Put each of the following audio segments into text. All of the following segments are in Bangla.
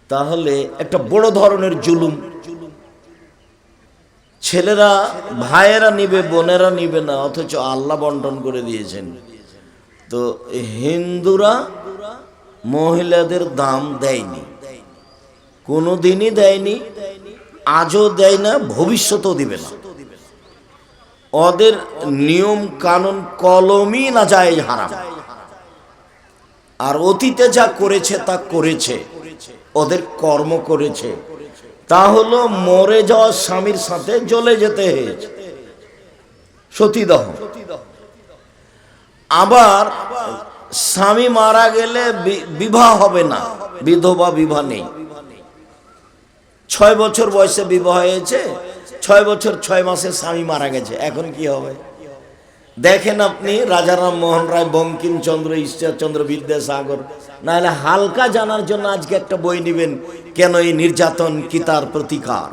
তাহলে একটা বড় ধরনের জুলুম। ছেলেরা ভাইয়েরা নিবে, বোনেরা নিবে না, অথচ আল্লাহ বন্টন করে দিয়েছেন। তো হিন্দুরা মহিলাদের দাম দেয়নি, কোনোদিনই দেয়নি, আজও দেয় না, ভবিষ্যতেও দিবে না। ওদের নিয়ম কানুন কলমই না যায় হারাম। আর অতীতে যা করেছে তা করেছে, ওদের কর্ম করেছে, তা হলো মরে যাওয়া স্বামীর সাথে জ্বলে যেতে হয়েছে, সতীদাহ। আবার স্বামী মারা গেলে বিবাহ হবে না, বিধবা বিবাহ নেই। 6 বছর বয়সে বিবাহ হয়েছে, 6 বছর 6 মাসে স্বামী মারা গেছে, এখন কি হবে? দেখেন আপনি রাজারাম মোহন রায়, বঙ্কিমচন্দ্র, ঈশ্বরচন্দ্র বিদ্যাসাগর, নাহলে হালকা জানার জন্য আজকে একটা বই নেবেন, কেন এই নির্যাতন কি তার প্রতিকার।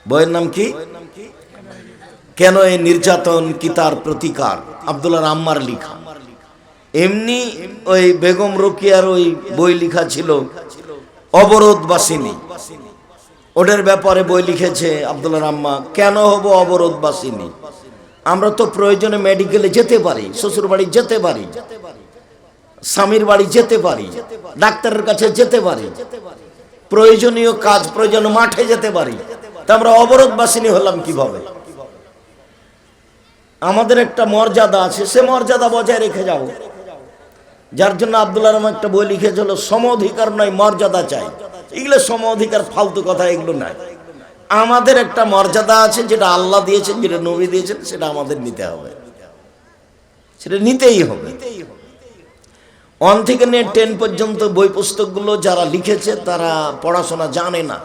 বইয়ের নাম কি? কেন এই নির্যাতন কি তার প্রতিকার, আব্দুল্লাহ আম্মার লিখা। এমনি ওই বেগম রোকেয়ার ওই বই লেখা ছিল অবরোধবাসিনী, ওদের ব্যাপারে বই লিখেছে আব্দুল্লাহ আম্মা। কেন হব অবরোধবাসিনী? আমরা তো প্রয়োজনে মেডিকেলে যেতে পারি, শ্বশুর বাড়ি যেতে পারি, স্বামীর বাড়ি যেতে পারি, ডাক্তারের কাছে যেতে পারি, প্রয়োজনীয় কাজ প্রয়োজনীয় মাঠে যেতে পারি, তা আমরা অবরোধবাসিনী হলাম কিভাবে? আমাদের একটা মর্যাদা আছে, সে মর্যাদা বজায় রেখে যাব। যার জন্য আব্দুল্লাহ রহমান একটা বই লিখেছিল, সম অধিকার নয় মর্যাদা চাই। এগুলো সম অধিকার ফালতু কথা, এগুলো নাই। আমাদের একটা মর্যাদা আছে, যেটা আল্লাহ দিয়েছেন, যেটা নবী দিয়েছেন, সেটা আমাদের নিতে হবে, সেটা নিতেই হবে। 1 থেকে নিয়ে 10 পর্যন্ত বই পুস্তকগুলো যারা লিখেছে তারা পড়াশোনা জানে না,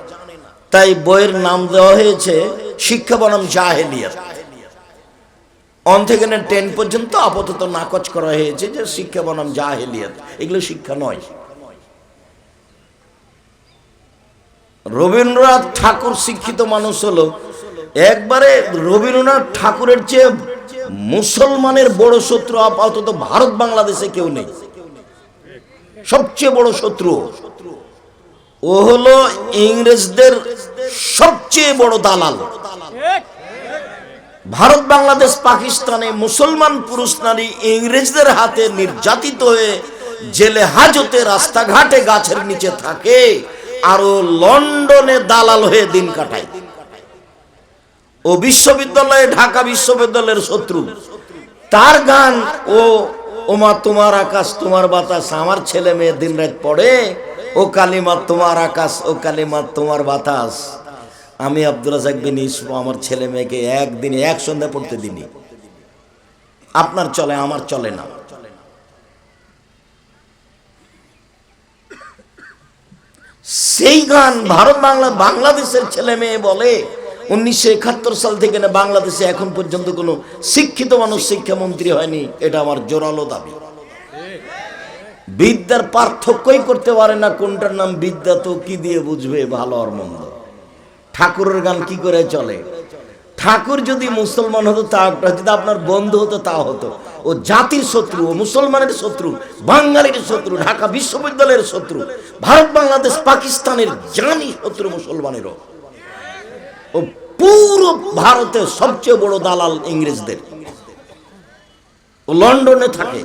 তাই বইয়ের নাম দেওয়া হয়েছে শিক্ষা বনাম জাহেলিয়াত। 1 থেকে নিয়ে 10 পর্যন্ত আপাতত নাকচ করা হয়েছে যে শিক্ষা বনাম জাহেলিয়াত, এগুলো শিক্ষা নয়। রবীন্দ্রনাথ ঠাকুর শিক্ষিত মানুষ হলো, একবারে রবীন্দ্রনাথ ঠাকুরের চেয়ে মুসলমানের বড় শত্রু আপাতত ভারত বাংলাদেশে কেউ নেই। সবচেয়ে বড় শত্রু ও হলো ইংরেজদের সবচেয়ে বড় দালাল। ভারত বাংলাদেশ পাকিস্তানে মুসলমান পুরুষ নারী ইংরেজদের হাতে নির্যাতিত হয়ে জেলে হাজতে, রাস্তাঘাটে, গাছের নিচে থাকে, আর ও লন্ডনে দালাল হয়ে দিন কাটায়। ও বিশ্ববিদ্যালয়ে, ঢাকা বিশ্ববিদ্যালয়ের শত্রু। তার গান ও ওমা তোমার আকাশ তোমার বাতাস, আমার ছেলে মেয়ে দিন রাত পড়ে, ও কালিমা তোমার আকাশ, ও কালিমা তোমার বাতাস। আমি আব্দুল রাজ্জাক বিন ইউসুফ আমার ছেলে মেয়েকে একদিনে এক সন্ধ্যা পড়তে দিনি। আপনার চলে, আমার চলে না। সেই গান ভারত বাংলাদেশের ছেলে মেয়ে বলে 1971 সাল থেকে না বাংলাদেশে এখন পর্যন্ত কোনো শিক্ষিত মানুষ শিক্ষামন্ত্রী হয়নি। এটা আমার জোরালো দাবি। বিদ্যার পার্থক্যই করতে পারে না, কোনটার নাম বিদ্যা তো কি দিয়ে বুঝবে ভালো আর মন্দ। ঠাকুরের গান কি করে চলে? ঠাকুর যদি মুসলমান হতো, তা যদি আপনার বন্ধু হতো তা হতো। ও জাতির শত্রু, ও মুসলমানের শত্রু, বাঙালির শত্রু, ঢাকা বিশ্ববিদ্যালয়ের শত্রু, ভারত বাংলাদেশ পাকিস্তানের জানি শত্রু মুসলমানেরও। ও পুরো ভারতের সবচেয়ে বড় দালাল ইংরেজদের। ও লন্ডনে থাকে।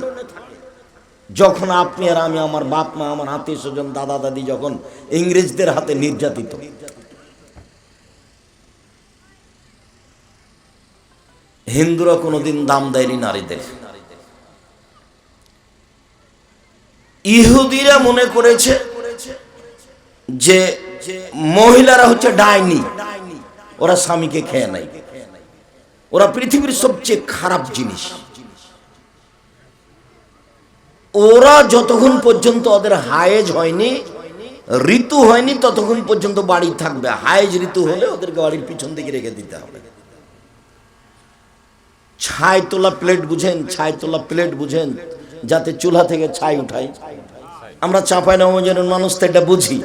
যখন আপনি আর আমি, আমার বাপ মা, আমার আত্মীয় স্বজন, দাদা দাদি যখন ইংরেজদের হাতে নির্যাতিত, হিন্দুরা কোনোদিন দাম দেয়নি নারীদের। ইহুদিরা মনে করেছে যে মহিলারা হচ্ছে ডাইনি, ওরা স্বামীকে খেয়ে নেয়, ওরা পৃথিবীর সবচেয়ে খারাপ জিনিস। ওরা যতক্ষণ পর্যন্ত ওদের হায়েজ হয়নি, ঋতু হয়নি, ততক্ষণ পর্যন্ত বাড়ি থাকবে। হায়েজ ঋতু হলে ওদেরকে বাড়ির পিছন দিকে রেখে দিতে হবে। ছাই তোলা প্লেট বুঝেন? ছাই তোলা প্লেট বুঝেন? যাতে চুলা থেকে ছাই উঠাই। আমরা চাঁপাইনবাবগঞ্জের মানুষ তো এটা বুঝি।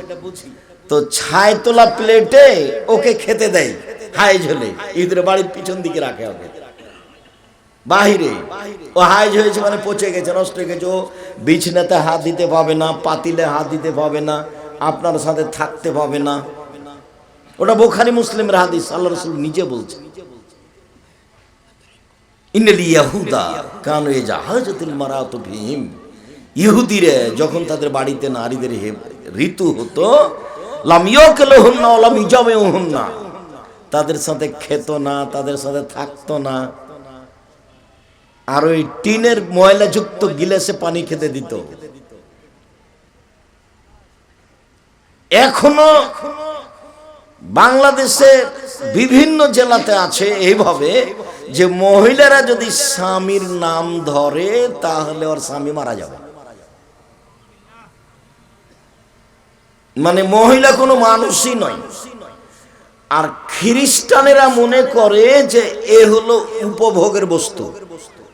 তো ছাই তোলা প্লেটে ওকে খেতে দেয় হাইজ হলে, ঈদের বাড়ির পিছন দিকে রাখে হবে বাহিরে। ও হাইজ হয়েছে মানে পচে গেছে, নষ্ট হয়ে গেছে, ও বিছনাতে হাত দিতে পাবে না, পাতিলে হাত দিতে পাবে না, আপনার সাথে থাকতে পাবে না। ওটা বুখারী মুসলিমের হাদিস, আল্লাহ রাসূল নিজে বলছেন। ইন্নাল ইয়াহুদা কানু ইয়াজাহাজাতুল মারাতু ফিহিম, ইহুদিরা যখন তাদের বাড়িতে নারীদের ঋতু হতো, লাম ইয়াকুলুহুন্না ওয়া লাম ইজামিউহুন্না, তাদের সাথে খেত না, তাদের সাথে থাকতো না, আর ওই টিনের ময়লাযুক্ত গিলাসে পানি খেতে দিত। এখনো বাংলাদেশে বিভিন্ন জেলাতে আছে এইভাবে, যে মহিলারা যদি স্বামীর নাম ধরে তাহলে ওর স্বামী মারা যাবে। মানে মহিলা কোনো মানুষই নয়। আর খ্রিস্টানেরা মনে করে যে এ হলো উপভোগের বস্তু।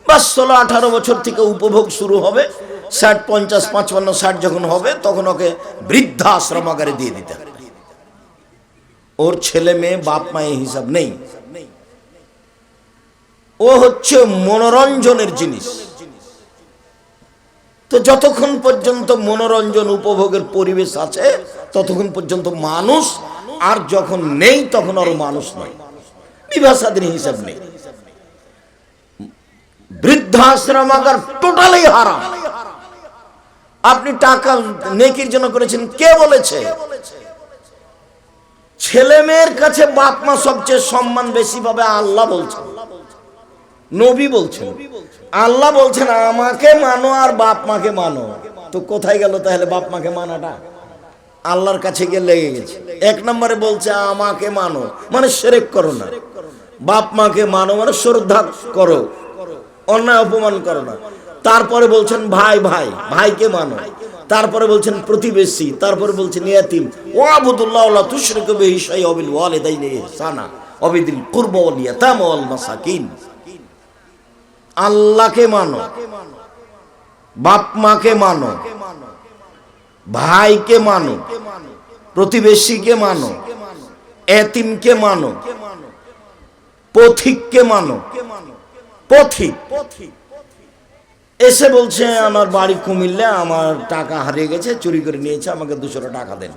বাস 16-18 বছর থেকে উপভোগ শুরু হবে, 60, 50, 55, 60 যখন হবে তখন ওকে বৃদ্ধাশ্রমাগারে দিয়ে দিতে হবে। ওর ছেলে মেয়ে বাপ মায়ের হিসাব নেই, ও হচ্ছে মনোরঞ্জনের জিনিস। তো যতক্ষণ পর্যন্ত মনোরঞ্জন উপভোগের পরিবেশ আছে ততক্ষণ পর্যন্ত মানুষ, আর যখন নেই তখন আর মানুষ নয়, বিবাহ স্বাধীন হিসাব নেই। বৃদ্ধাশ্রমাগার টোটালি হারাম। আপনি টাকা নেকির জন্য করেছেন, কে বলেছে? ছেলে মেয়ের কাছে বাপ মা সবচেয়ে সম্মান বেশি পাবে, আল্লাহ বলছেন, নবী বলছেন। আল্লাহ বলছেন আমাকে মানো আর বাপ মাকে মানো। তো কোথায় গেল তাহলে বাপ মাকে মানাটা? আল্লাহর কাছে গিয়ে লেগে গেছে। 1 নম্বরে বলছে আমাকে মানো, মানে শিরক করো না। বাপ মাকে মানো মানে শ্রদ্ধা করো, অন্যায় অপমান করো না। তারপরে বলছেন ভাই ভাই, ভাইকে মানো। তারপরে বলছেন প্রতিবেশী, তারপরে বলছেন ইয়াতীম। ওয়াবুদুল্লাহ ওয়া লা তুশরিকু বিহি শাইআন ওয়া বিল ওয়ালিদাইনি ইহসানা ওয়া বিদিল কুরবা ওয়াল ইয়াতামা ওয়াল মাসাকিন। আল্লাহকে মানো, বাপ মাকে মানো, ভাইকে মানো, প্রতিবেশীকে মানো, এতিমকে মানো, পথিককে মানো। পথিক এসে বলছে আমার বাড়ি কুমিল্লা, আমার টাকা হারিয়ে গেছে, চুরি করে নিয়েছে, আমাকে 200 টাকা দেন।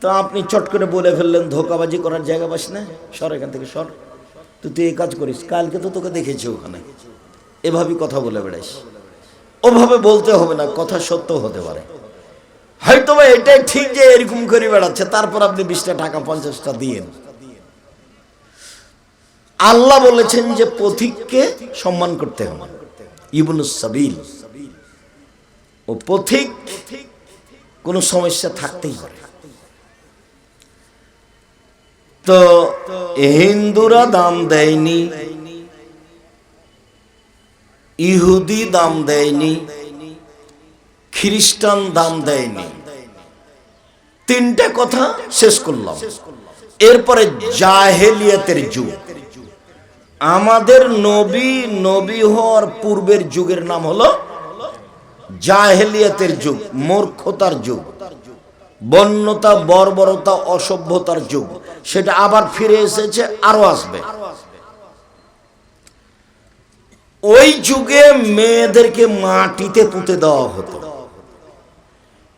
তো আপনি চট করে বলে ফেললেন, ধোকাবাজি করার জায়গা পাস না, সর এখান থেকে সর, তুই এই কাজ করিস, কালকে তো তোকে দেখেছি ওখানে। এভাবে কথা বলে বেড়াইস। ওভাবে বলতে হবে না, কথা সত্য হতে পারে, হয়তো বা এটাই ঠিক যে এরকম করে বেড়াচ্ছে, তারপর আপনি 20 টাকা 50টা দিয়েন। আল্লাহ বলেছেন যে পথিককে সম্মান করতে হবে, ইবনুস সাবিল। ও পথিক কোন সমস্যা থাকতেই পারে। তো হিন্দুরা দাম দেয়নি, ইহুদি দাম দেয়নি, খ্রিস্টান দাম দেয়নি। 3টে কথা শেষ করলাম। এরপরে জাহেলিয়াতের যুগ। আমাদের নবী হওয়ার পূর্বের যুগের নাম হলো জাহেলিয়াতের যুগ, মূর্খতার যুগ, বন্যতা, বর্বরতা, অসভ্যতার যুগ। সেটা আবার ফিরে এসেছে, আরো আসবে। ওই যুগে মেয়েদেরকে মাটিতে পুঁতে দেওয়া হতো।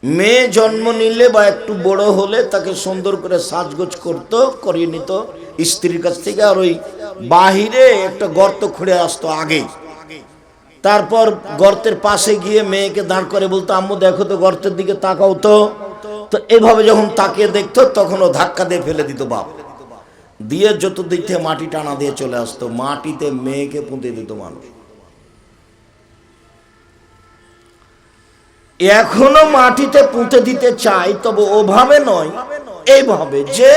মেয়ে জন্ম নিলে বা একটু বড় হলে তাকে সুন্দর করে সাজগোজ করতো, করিয়ে নিত স্ত্রীর কাছ থেকে। আর ওই বাহিরে একটা গর্ত খুঁড়ে আসতো আগে। তারপর গর্তের পাশে গিয়ে মেয়েকে দাঁড় করে বলতো, আম্মু দেখো তো গর্তের দিকে তাকাও তো। তো এভাবে যখন তাকিয়ে দেখতো তখন ও ধাক্কা দিয়ে ফেলে দিত বাপ, দিয়ে যত দিক থেকে মাটি টানা দিয়ে চলে আসতো, মাটিতে মেয়েকে পুঁতে দিত মানুষ। এখনো মাটিতে পুঁতে দিতে চাই, তবে ওভাবে নয়, এইভাবে যে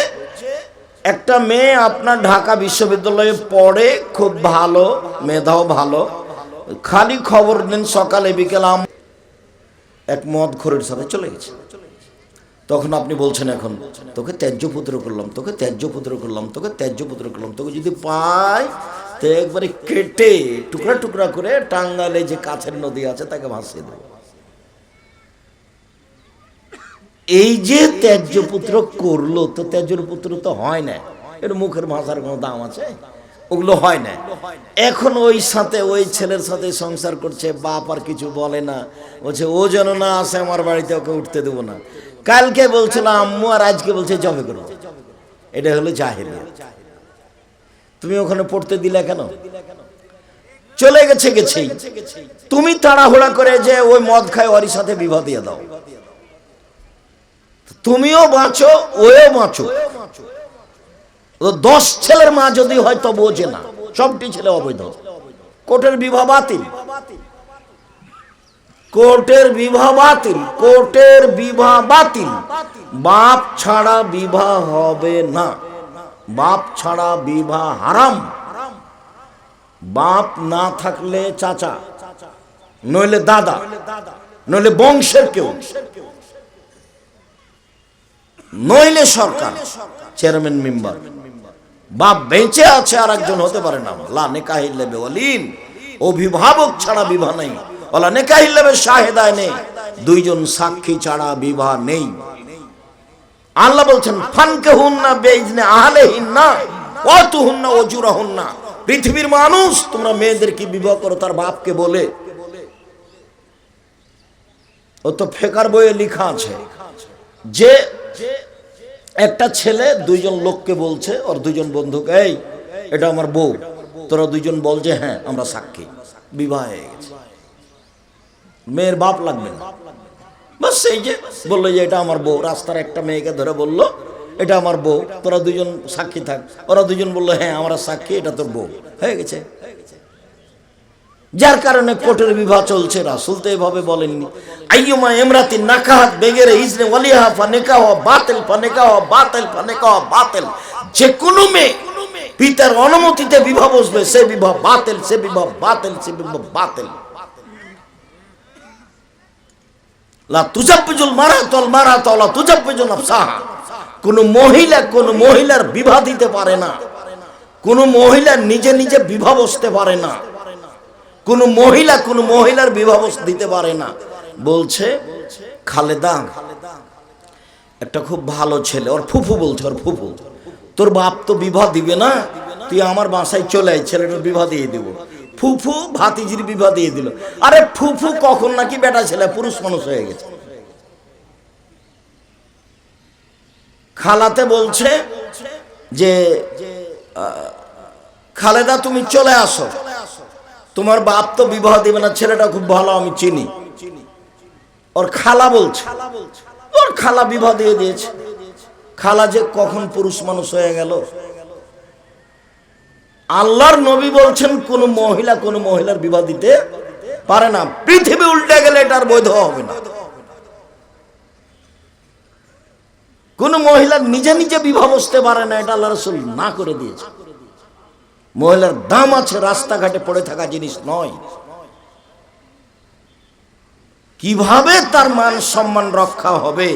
একটা মেয়ে আপনার ঢাকা বিশ্ববিদ্যালয়ে পড়ে, খুব ভালো, মেধাও ভালো, খালি খবর নেন সকালে বিকেল এক মদখোরের সাথে চলে গেছে। তখন আপনি বলছেন এখন তোকে ত্যায্য পুত্র করলাম, তোকে ত্যায্য পুত্র করলাম, তোকে ত্যায্য পুত্র করলাম। তোকে যদি পাই তো একবারে কেটে টুকরা টুকরা করে টাঙ্গাইলে যে কাছের নদী আছে তাকে ভাসিয়ে দেব। এই যে ত্যায্য পুত্র করলো, তো ত্যায্য পুত্র তো হয় না, এর মুখের ভাষার কোনো দাম আছে? ওগুলো হয় না। এখন ওই সাথে ওই ছেলের সাথে সংসার করছে, বাপ আর কিছু বলে না, বলছে ও যেন না আসে আমার বাড়িতে, ওকে উঠতে দেবো না। কালকে বলছিল আম্মু, আর আজকে বলছে জবে করবো। এটা হলো জাহেলিয়াত। তুমি ওখানে পড়তে দিলে কেন? চলে গেছে গেছেই, তুমি তাড়াহুড়া করে যে ওই মদ খায় ওর সাথে বিবাহ দিয়ে দাও। তুমিও বাঁচো, ওও বাঁচো। 10 ছেলের মা যদি হয় তো বোঝে না, সবটি ছেলে অবৈধ। কোর্টের বিবাহ বাতিল, কোর্টের বিবাহ বাতিল, কোর্টের বিবাহ বাতিল। বাপ ছাড়া বিবাহ হবে না, বাপ ছাড়া বিবাহ হারাম। বাপ না থাকলে চাচা, নইলে দাদা, নইলে বংশের কেউ, নইলে সরকার, চেয়ারম্যান মেম্বার। বাপ বেঁচে আছে আর একজন হতে পারে না। লা নিকাহিল্লা বিওয়ালিন, অভিভাবক ছাড়া বিবাহ নেই। ওলা নিকাহিল্লা বিশাহিদায় নেই, দুইজন সাক্ষী ছাড়া বিবাহ নেই। আল্লাহ বলছেন ফানকিহুন্না বিইজনি আহলিহিন্না ওয়া তুহুন্না উজুরাহুন্না। পৃথিবীর মানুষ, তোমরা মেয়েদেরকে বিবাহ করো তার বাপকে বলে। ও তো ফেকার বইয়ে লেখা আছে যে একটা ছেলে দুইজন লোককে বলছে, ওর দুইজন বন্ধুকে, এই এটা আমার বউ, তোরা দুইজন বল যে হ্যাঁ আমরা সাক্ষী, বিবাহ হয়ে গেছে। মেয়ের বাপ লাগবে না, বাস সেই যে বললো যে এটা আমার বউ। রাস্তার একটা মেয়েকে ধরে বললো এটা আমার বউ, তোরা দুজন সাক্ষী থাক। ওরা দুজন বললো হ্যাঁ আমরা সাক্ষী, এটা তোর বউ, হয়ে গেছে। যার কারণে কোর্টের বিবাহ চলছে। রাসূল তো এভাবে বলেননি, আইয়ুমা ইমরাতিন নাকাহাত বেগেরে ইজনে ওয়ালিহা ফানিকাহ বাতিল, ফানিকাহ বাতিল, ফানিকাহ বাতিল। যে কোনো মেয়ে পিতার অনুমতিতে বিবাহ বসবে, সে বিবাহ বাতিল, সে বিবাহ বাতিল, সে বিবাহ বাতিল। লা তুজাব্বিজুল মারাতুল মারাতু লা তুজাব্বিজু নাফসাহা। কোন মহিলা কোন মহিলার বিবাহ দিতে পারে না, কোন মহিলা নিজে নিজে বিবাহ বসতে পারে না, কোন মহিলা কোন মহিলার বিবাহ দিতে পারে না। বলছে খালেদা একটা খুব ভালো ছেলে, ওর ফুফু বলছে, ওর ফুফু, তোর বাপ তো বিবাহ দিবে না, তুই আমার বাসায় চলে আয়, ছেলেটার বিবাহ দিয়ে দিব। ফুফু ভাতিজির বিবাহ দিয়ে দিল। আরে ফুফু কখন নাকি বেটা ছেলে পুরুষ মানুষ হয়ে গেছে। খালাতে বলছে যে খালেদা তুমি চলে আসো, তোমার বাপ তো বিবাহ দিবে না, ছেলেটা খুব ভালো আমি চিনি। ওর খালা বলছে, ওর খালা বিবাহ দিয়ে দিয়েছে। খালা যে কখন পুরুষ মানুষ হয়ে গেল। আল্লাহর নবী বলছেন কোন মহিলা কোন মহিলার বিবাহ দিতে পারে না। পৃথিবী উল্টে গেলে এটা আর বৈধ হবে না। কোন মহিলা নিজে নিজে বিবাহ বসতে পারে না, এটা আল্লাহ রাসূল না করে দিয়েছে। মহিলার দাম আছে, রাস্তাঘাটে পড়ে থাকা জিনিস নয়। কিভাবে তার মান সম্মান রক্ষা হবে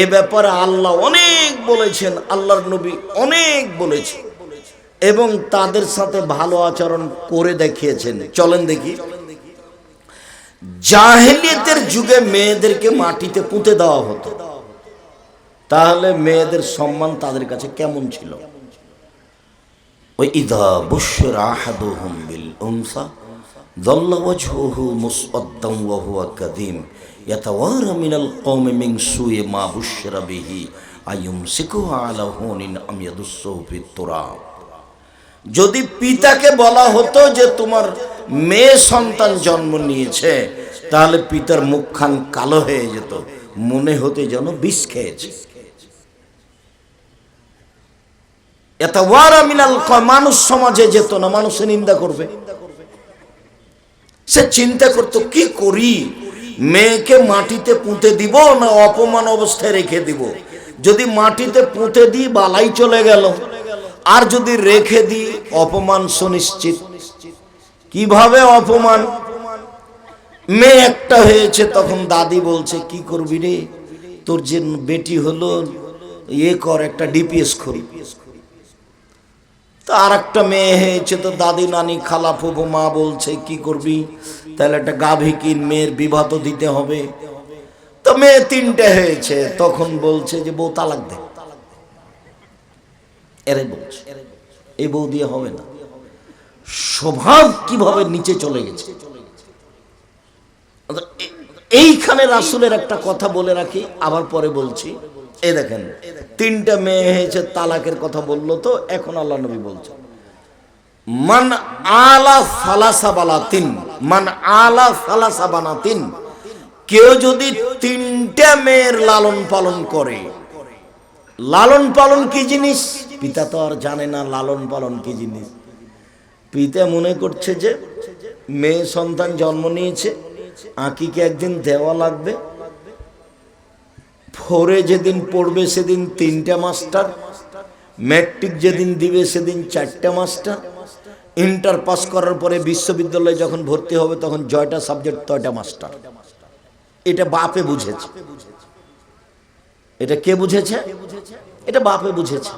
এ ব্যাপারে আল্লাহ অনেক বলেছেন, আল্লাহর নবী অনেক বলেছেন এবং তাদের সাথে ভালো আচরণ করে দেখিয়েছেন। চলেন দেখি, জাহেলিয়াতের যুগে মেয়েদেরকে মাটিতে পুঁতে দেওয়া হতো, তাহলে মেয়েদের সম্মান তাদের কাছে কেমন ছিল। وإذا بشر أحدهم بالأنثى ظل وجهه مسودا وهو كظيم يتوارى من القوم من سوء ما بشر به أيمسكه على هون أم يدسه في التراب। যদি পিতাকে বলা হতো যে তোমার মেয়ে সন্তান জন্ম নিয়েছে, তাহলে পিতার মুখখান কালো হয়ে যেত, মনে হতে যেন বিষ খেয়েছে। মানুষ সমাজে যেত না, মানুষের নিন্দা করবে। সে চিন্তা করতো কি করি, মেয়েকে মাটিতে পুঁতে দিব না অপমান অবস্থায় রেখে দিব। যদি মাটিতে পুঁতে দিই বালাই চলে গেল, আর যদি রেখে দিই অপমান সুনিশ্চিত। কিভাবে অপমান? মেয়ে একটা হয়েছে, তখন দাদি বলছে কি করবি রে, তোর যে বেটি হলো ইয়ে কর, একটা ডিপিএস করি। তো আর একটা মেয়ে হয়েছে, তো দাদি নানি খালা ফুফু মা বলছে কি করবি, তাহলে একটা গাভী কিন, মেয়ের বিবাহ তো দিতে হবে। তো মেয়ে 3টে হয়েছে, তখন বলছে যে বউ তালাক দে। এরে বলছে এই বউ দিয়ে হবে না। স্বভাব কিভাবে নিচে চলে গেছে। এইখানে রাসূলের একটা কথা বলে রাখি, আবার পরে বলছি। এই দেখেন, 3টা মেয়ে হয়েছে, তালাকের কথা বললো তো, এখন আল্লাহ নবী বলছে মান আলা সালাসা বালাতিন, মান আলা সালাসা বানাতিন, কেউ যদি 3টা মেয়ের লালন পালন করে। লালন পালন কি জিনিস পিতা তো আর জানে না, লালন পালন কি জিনিস। পিতা মনে করছে যে মেয়ে সন্তান জন্ম নিয়েছে, আঁকিকে একদিন দেওয়া লাগবে, 4-এ যেদিন পড়বে সেদিন 3টা মাস্টার, ম্যাট্রিক যেদিন দিবে সেদিন 4টা মাস্টার, ইন্টার পাস করার পরে বিশ্ববিদ্যালয়ে যখন ভর্তি হবে তখন 6টা সাবজেক্ট 6টা মাস্টার। এটা বাপে বুঝেছে। এটা কে বুঝেছে? এটা বাপে বুঝেছে।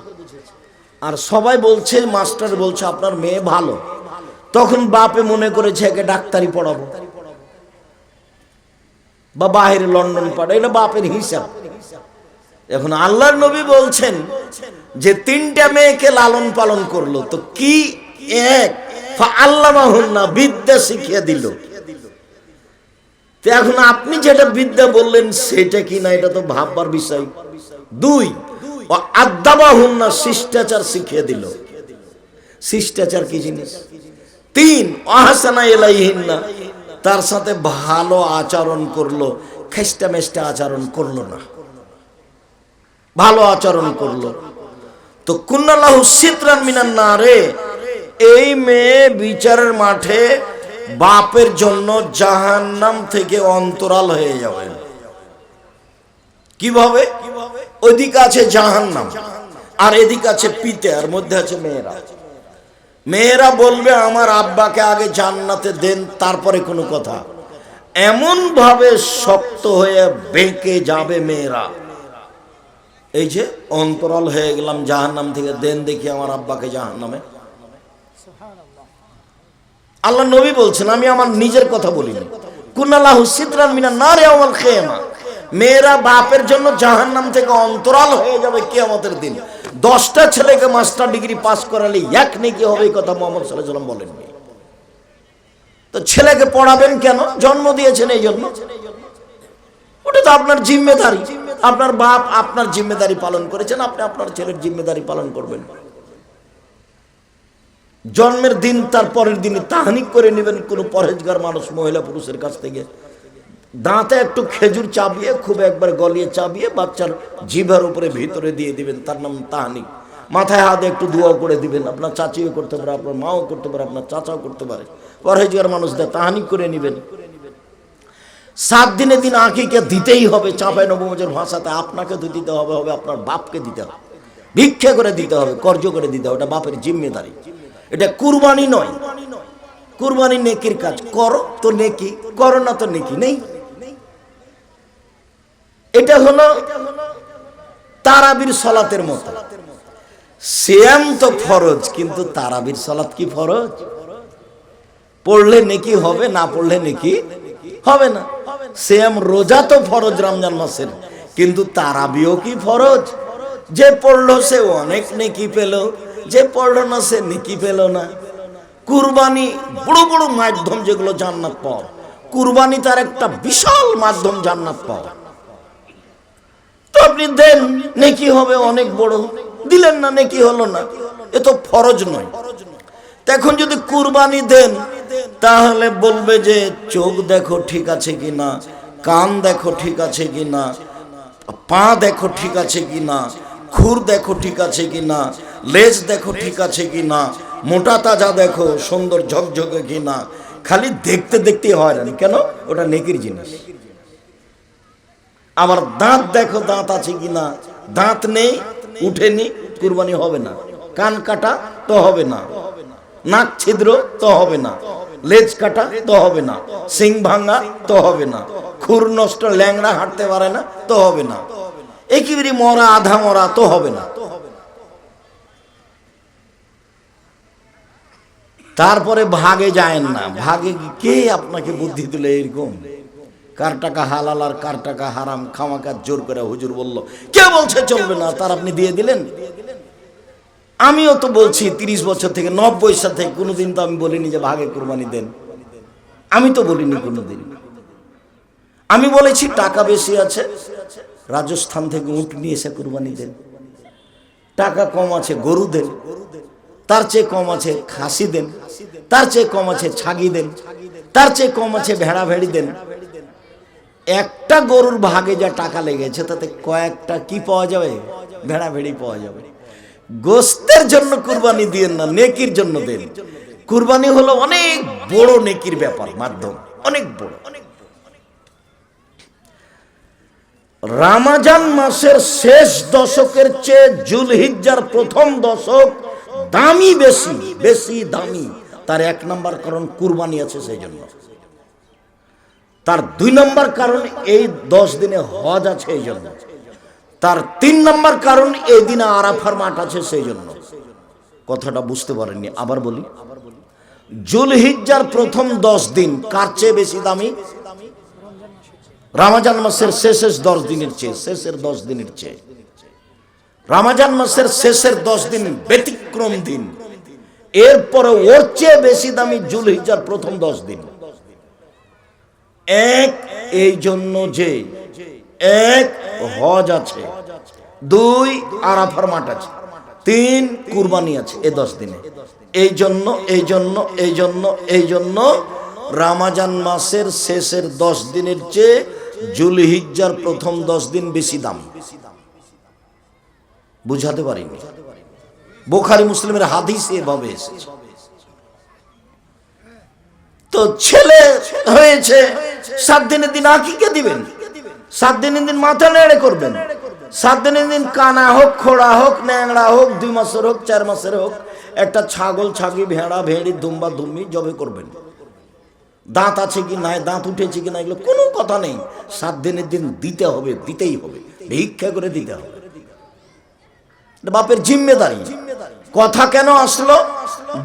আর সবাই বলছে, মাস্টার বলছে আপনার মেয়ে ভালো, তখন বাপে মনে করেছে একে ডাক্তারি পড়াবো বা বাইরে লন্ডন পাঠাবো, এটা বাপের হিসাব। এখন আল্লাহর নবী বলছেন যে 3টা মেয়েকে লালন পালন করলো, তো কি এক আল্লামাহুন্না, বিদ্যা শিখিয়ে দিল। তো এখন আপনি যেটা বিদ্যা বললেন সেটা কি না, এটা তো ভাববার বিষয়। 2 আদাবাহুন্না, শিষ্টাচার শিখিয়ে দিল। শিষ্টাচার কি জিনিস? 3 আহসানা ইলাইহিন্না, তার সাথে ভালো আচরণ করলো, খেস্টা মেস্টা আচরণ করলো না, ভালো আচরণ করলো। তো কুন্নাল্লাহু সিতরান মিনান নারে, এই মেয়ে বিচারের মাঠে বাপের জন্য জাহান্নাম থেকে অন্তরাল হয়ে যাবে। কিভাবে? ওইদিকে আছে জাহান্নাম আর এদিকে আছে পিতা, আর মধ্যে আছে মেয়েরা। মেয়েরা বলবে আমার আব্বাকে আগে জান্নাতে দেন, তারপরে কোনো কথা। এমন ভাবে শক্ত হয়ে বেঁকে যাবে মেয়েরা, এই যে অন্তরাল হয়ে গেলাম জাহান্নাম থেকে, দেন দেখি আমার আব্বাকে জাহান্নামে। আল্লাহ নবী বলছেন, আমি আমার নিজের কথা বলিনি। কুনাল্লাহু সিতরান মিনান নার ইয়াউমাল কিয়ামা, মেয়েরা বাপের জন্য জাহান্নাম থেকে অন্তরাল হয়ে যাবে কিয়ামতের দিন। 10টা ছেলেকে মাস্টার ডিগ্রি পাস করালে 1 নেকি হবে, এই কথা মুহাম্মদ সাল্লাল্লাহু আলাইহি ওয়াসাল্লাম বলেননি। তো ছেলেকে পড়াবেন কেন? জন্ম দিয়েছেন এই জন্য। ওটা তো আপনার জিম্মেদারি, আপনার বাপ আপনার জিম্মেদারি পালন করেছেন, আপনি আপনার ছেলের জিম্মেদারি পালন করবেন। জন্মের দিন তার পরের দিনই তাহনিক করে নেবেন কোনো পরহেজগার মানুষ, মহিলা পুরুষের কাছ থেকে। দাঁতে একটু খেজুর চাবিয়ে, খুব একবার গলিয়ে চাবিয়ে বাচ্চার জিভার উপরে ভিতরে দিয়ে দিবেন, তার নাম তাহনিক। মাথায় হাতে একটু দোয়া করে দিবেন, আপনার চাচিও করতে পারে, আপনার মাও করতে পারে, আপনার চাচাও করতে পারে। পরহেজগার মানুষদের তাহনিক করে নেবেন। 7 দিনের দিন আঁকিকে দিতেই হবে, চাঁপাই নবমজের ভাষাতে আপনাকে তো দিতে হবে, হবে আপনার বাপকে দিতে হবে, ভিক্ষা করে দিতে হবে, কর্জ করে দিতে হবে, ওটা বাপের জিম্মেদারি। এটা কুরবানি নয়, কুরবানি নেকির কাজ। করো তো নেকি, করো না তো নেকি নেই। এটা হলো তারাবির সালাতের মতো। সিয়াম তো ফরজ, কিন্তু তারাবির সালাত কি ফরজ? পড়লে নেকি হবে, না পড়লে নেকি হবে না। সিয়াম রোজা তো ফরজ রমজান মাসের, কিন্তু তারাবিও কি ফরজ? যে পড়লো সে অনেক নেকি পেল, যে পড়লো না সে নেকি পেল না। কুরবানি বড় বড় মাধ্যম যেগুলো জান্নাত পাওয়া, কুরবানি তার একটা বিশাল মাধ্যম জান্নাত পাওয়া। তো আপনি দেন, নেকি হবে অনেক বড়, দিলেন না নেকি হলো না, এ তো ফরজ নয়। এখন যদি কুরবানি দেন তাহলে বলবে যে চোখ দেখো ঠিক আছে কিনা, কান দেখো ঠিক আছে কিনা, পা দেখো ঠিক আছে কিনা, খুর দেখো ঠিক আছে কিনা, লেজ দেখো ঠিক আছে কিনা, মোটা তাজা দেখো, সুন্দর ঝকঝকে কিনা। খালি দেখতে দেখতে হয় না, কেন? ওটা নেকির জিনিস। আবার দাঁত দেখো, দাঁত আছে কিনা, দাঁত নেই, উঠেনি, কুরবানি হবে না। কান কাটা তো হবে না, নাক ছিদ্র তো হবে না, লেজ কাটা তো হবে না, সিং ভাঙা তো হবে না, খুর নষ্ট ল্যাংড়া হাঁটতে পারে না তো হবে না, একেবারে মরা আধা মরা তো হবে না। তারপরে ভাগে যায় না। ভাগে কে আপনাকে বুদ্ধি দিলে এরকম? কার টাকা হালাল আর কার টাকা হারাম খামাকা জোর করে হুজুর বলল, কে বলছে চলবে না, তার আপনি দিয়ে দিলেন। আমিও তো বলছি 30 বছর থেকে, 90 সাল থেকে কোনোদিন তো আমি বলিনি যে ভাগে কুরবানি দেন, আমি তো বলিনি কোনোদিন। আমি বলেছি টাকা বেশি আছে, রাজস্থান থেকে উট নিয়ে এসে কুরবানি দেন। টাকা কম আছে, গরু দেন। তার চেয়ে কম আছে খাসি দেন। তার চেয়ে কম আছে ছাগি দেন। তার চেয়ে কম আছে ভেড়া ভেড়ি দেন। একটা গরুর ভাগে যা টাকা লেগেছে তাতে কয়েকটা কি পাওয়া যাবে? ভেড়া ভেড়ি পাওয়া যাবে। গোস্তের জন্য কুরবানি দিয়েন না, নেকির জন্য দেন। কুরবানি হলো অনেক বড় নেকির ব্যাপার, মাধ্যম অনেক বড়। রমজান মাসের শেষ দশকের চেয়ে জুলহিজ্জার প্রথম দশক দামি, বেশি বেশি দামি। তার এক নম্বর কারণ কুরবানি আছে সেই জন্য। তার 2 নম্বর কারণ এই 10 দিনে হজ আছে এই জন্য। তার 3 নম্বর কারণ এই দিনে আরাফার মাঠ আছে সেই জন্য। কথাটা বুঝতে পারেননি, আবার বলি। জুলহিজ্জার প্রথম 10 দিন কার চেয়ে বেশি দামি? রমজান মাসের শেষের 10 দিনের চেয়ে, শেষের 10 দিনের চেয়ে। রমজান মাসের শেষের 10 দিন ব্যতিক্রম দিন। এরপরে ওর চেয়ে বেশি দামি জুলহিজ্জার প্রথম 10 দিন। এক, এই জন্য যে এক হজ আছে, 2 আরাফার মাঠ আছে, 3 কুরবানি আছে এই 10 দিনে। এই জন্য রমজান মাসের শেষের 10 দিনের চেয়ে জুলহিজ্জার প্রথম 10 দিন বেশি দাম। বুঝাতে পারিনি? বুখারী মুসলিমের হাদিস এভাবে এসেছে। তো ছেলে হয়েছে, 7 দিনের দিন আকিকা দিবেন, 7 দিনের দিন মাথা নেড়ে করবেন, 7 দিনের দিন কানা হোক, খোড়া হোক, ন্যাংড়া হোক, 2 মাসের হোক, 4 মাসের হোক, একটা ছাগল, ছাগি, ভেড়া, ভেড়ি, দুম্বা, দুম্বি জবে করবেন। দাঁত আছে কি নাই, দাঁত উঠেছে কি না, এগুলো কোনো কথা নেই। 7 দিনের দিন দিতে হবে, দিতেই হবে, ভিক্ষা করে দিতে হবে। বাপের জিম্মেদারি। কথা কেন আসলো?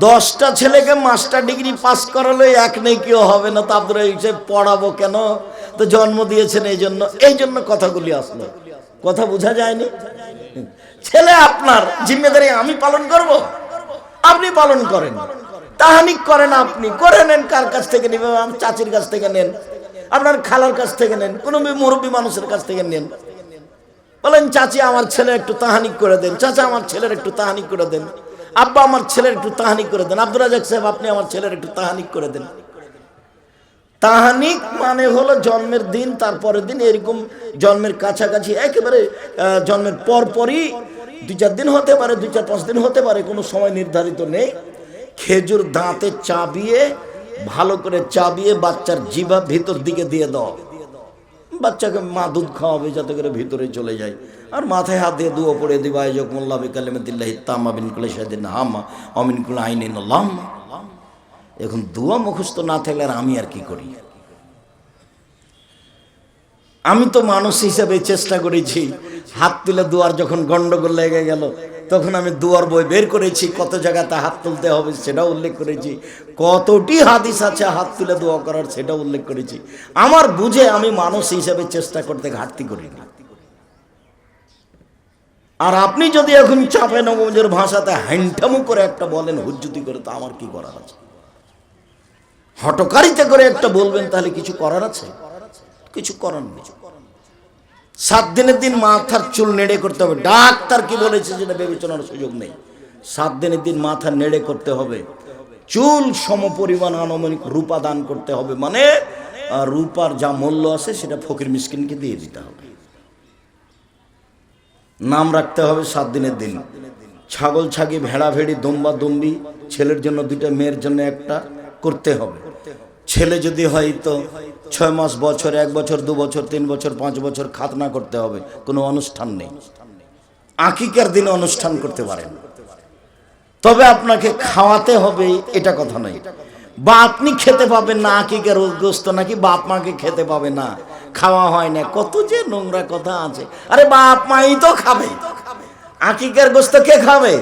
10টা ছেলেকে মাস্টার ডিগ্রি পাস করালে এক নেকিও হবে না, তো আপনারা হিসেবে পড়াবো কেন? তো জন্ম দিয়েছেন এই জন্য কথাগুলি আসলো। কথা বোঝা যায়নি? ছেলে আপনার জিম্মেদারি আমি পালন করব, আপনি পালন করেন। তাহানিক করেন, আপনি করে নেন। কার কাছ থেকে নেবেন? আমার চাচির কাছ থেকে নেন, আপনার খালার কাছ থেকে নেন, কোনো মুরব্বী মানুষের কাছ থেকে নেন। বলেন চাচি আমার ছেলে একটু তাহানিক করে দেন, চাচা আমার ছেলের একটু তাহানিক করে দেন, আব্বা আমার ছেলের একটু তাহানিক করে দেন, আব্দুল রাজাক সাহেব আপনি আমার ছেলের একটু তাহানিক করে দেন। তাহানিক মানে হলো জন্মের দিন, তারপরের দিন, এরকম জন্মের কাছাকাছি, একেবারে জন্মের পরপরই 2-4 দিন হতে পারে, 2-4-5 দিন হতে পারে, কোনো সময় নির্ধারিত নেই। খেজুর দাঁতে চাবিয়ে, ভালো করে চাবিয়ে বাচ্চার জিভা ভিতর দিকে দিয়ে দাও। বাচ্চাকে মা দুধ খাওয়াবে যাতে করে ভিতরে চলে যায়। আর মাথায় হাত দিয়ে দুয়া পড়ে দিবা, আইজাকুমুল্লাহ বিকালিমাতিল্লাহি তাম্মা বিন কুল্লি শাইইন হাম্মা ওয়া মিন কুল্লি আইনিন লাম্মা। এখন দুয়া মুখস্থ না থাকলে আর আমি আর কি করি? আমি তো মানুষ হিসেবে চেষ্টা করেছি। হাত তুলে দুয়ার যখন গন্ডগোল লেগে গেল, তখন আমি দুয়ার বই বের করেছি, কত জায়গাতে হাত তুলতে হবে সেটাও উল্লেখ করেছি, কতটি হাদিস আছে হাত তুলে দোয়া করার সেটাও উল্লেখ করেছি। আমার বুঝে আমি মানুষ হিসেবে চেষ্টা করতে ঘাটতি করিনি। আর আপনি যদি এখন চাপে নবমের ভাষাতে হ্যান্ডামু করে একটা বলেন, হুজ্জুতি করে, তো আমার কি করার আছে? হটকারিতা করে একটা বলবেন, তাহলে কিছু করার আছে? কিছু করার নেই। 7 দিনের দিন মাথার চুল নেড়ে করতে হবে। ডাক্তার কি বলেছে সেটা বিবেচনার সুযোগ নেই। 7 দিনের দিন মাথা নেড়ে করতে হবে। চুল সমপরিমাণ আনুমানিক রূপা দান করতে হবে, মানে রূপার যা মূল্য আছে সেটা ফকির মিসকিনকে দিয়ে দিতে হবে। নাম রাখতে হবে 7 দিনের দিন। ছাগল, ছাগি, ভেড়া, ভেড়ি, দুম্বা, দুম্বি, ছেলের জন্য 2টা, মেয়ের জন্য 1টা করতে হবে। ছেলে যদি হয় তো 6 মাস, বছর, 1 বছর, 2 বছর, 3 বছর, 5 বছর খাতনা করতে হবে। কোনো অনুষ্ঠান নেই। আকিকার দিনে অনুষ্ঠান করতে পারেন, তবে আপনাকে খাওয়াতে হবে এটা কথা নয়। বা আপনি খেতে পাবেন না আকিকার গোস্ত, নাকি বাপ মাকে খেতে পাবে না, খাওয়া হয় না, কত যে নোংরা কথা আছে। আরে বাপ মাই তো খাবে, আকিকার গোস্ত কে খাবে?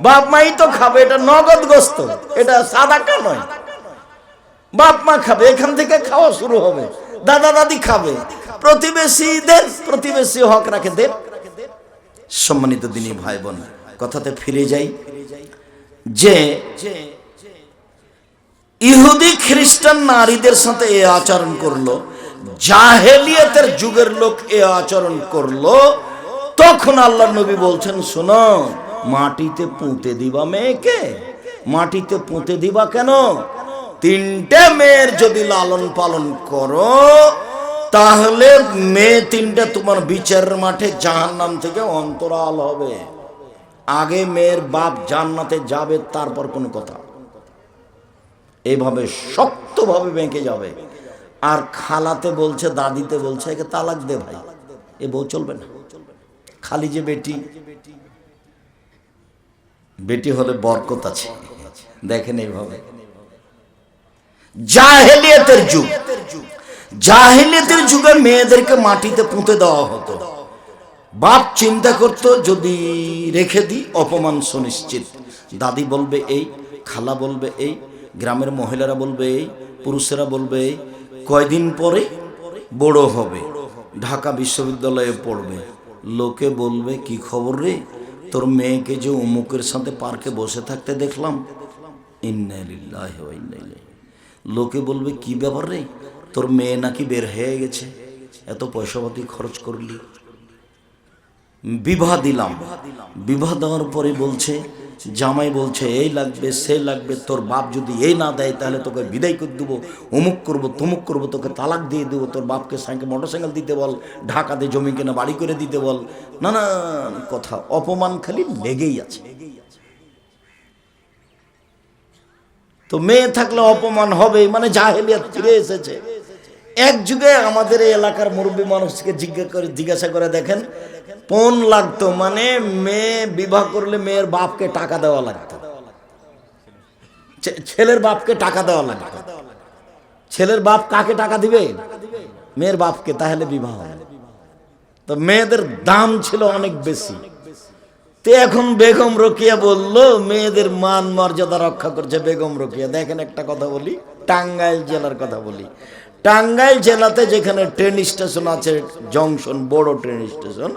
বাপ মাই তো খাবে। এটা নগদ গোস্ত, এটা সাদাকা নয়। বাপ মা খাবে, এখান থেকে খাওয়া শুরু হবে। দাদা দাদি খাবে, প্রতিবেশী দেন, প্রতিবেশী হক রাখে দেন। সম্মানিত দিনী ভাই বোন, কথাতে ফিরে যাই যে ইহুদি খ্রিস্টান নারীদের সাথে এই আচরণ করলো জাহেলিয়াতের যুগের লোক এ আচরণ করলো, তখন আল্লাহর নবী বলছেন, শোনো, মাটিতে পুঁতে দিবা মেয়েকে? মাটিতে পুঁতে দিবা কেন? তিনটে মেয়ের যদি লালন পালন করো, তাহলে মেয়ে তিনটা তোমার বিচারের মাঠে জাহান্নাম থেকে অন্তরাল হবে। আগে মেয়ের বাপ জান্নাতে যাবে, তারপর কোনো কথা। এইভাবে শক্তভাবে বেঁকে যাবে। আর খালাতে বলছে, দাদিতে বলছে, একে তালাক দে ভাই, এ বউ চলবে না। খালি যে বেটি, বেটি হলে বরকত আছে। দেখেন এইভাবে জাহেলিয়াতের যুগ, জাহেলিয়াতের যুগে মেয়েদেরকে মাটিতে পুঁতে দেওয়া হতো। বাপ চিন্তা করতো, যদি রেখে দিই অপমান সুনিশ্চিত। দাদি বলবে এই, খালা বলবে এই, গ্রামের মহিলারা বলবে এই, পুরুষেরা বলবে এই। কয়দিন পরে বড় হবে, ঢাকা বিশ্ববিদ্যালয়ে পড়বে, লোকে বলবে, কি খবর রে, তোর মেয়েকে যে অমুকের সাথে পার্কে বসে থাকতে দেখলাম। ইন্না লিল্লাহি ওয়া ইন্না ইলাইহি। লোকে বলবে, কি ব্যাপার রে, তোর মেয়ে নাকি বের হয়ে গেছে, এত পয়সাপাতি খরচ করলি। বিবাহ দিলাম, বিবাহ দেওয়ার পরে বলছে, জামাই বলছে এই লাগবে সে লাগবে, তোর বাপ যদি এই না দেয় তাহলে তোকে বিদায় করে দেবো, অমুক করবো তমুক করবো, তোকে তালাক দিয়ে দেবো, তোর বাপকে সাইকেল মোটরসাইকেল দিতে বল, ঢাকাতে জমি কেনা বাড়ি করে দিতে বল, নানান কথা। অপমান খালি লেগেই আছে। তো মেয়ে থাকলে অপমান হবে, মানে জাহেলিয়াত ফিরে এসেছে। এক যুগে আমাদের এই এলাকার মুরব্বী মানুষকে জিজ্ঞাসা করে দেখেন, পণ লাগতো, মানে মেয়ে বিবাহ করলে মেয়ের বাপকে টাকা দেওয়া লাগতো, ছেলের বাপকে টাকা দেওয়া লাগতো। ছেলের বাপ কাকে টাকা দিবে? মেয়ের বাপকে, তাহলে বিবাহ হবে। তো মেয়েদের দাম ছিল অনেক বেশি। তো এখন বেগম রোকেয়া বলল, মেয়েদের মান মর্যাদা রক্ষা করছে বেগম রোকেয়া। দেখেন একটা কথা বলি, টাঙ্গাইল জেলার কথা বলি। টাঙ্গাইল জেলাতে যেখানে ট্রেন স্টেশন আছে, জংশন, বড় ট্রেন স্টেশন,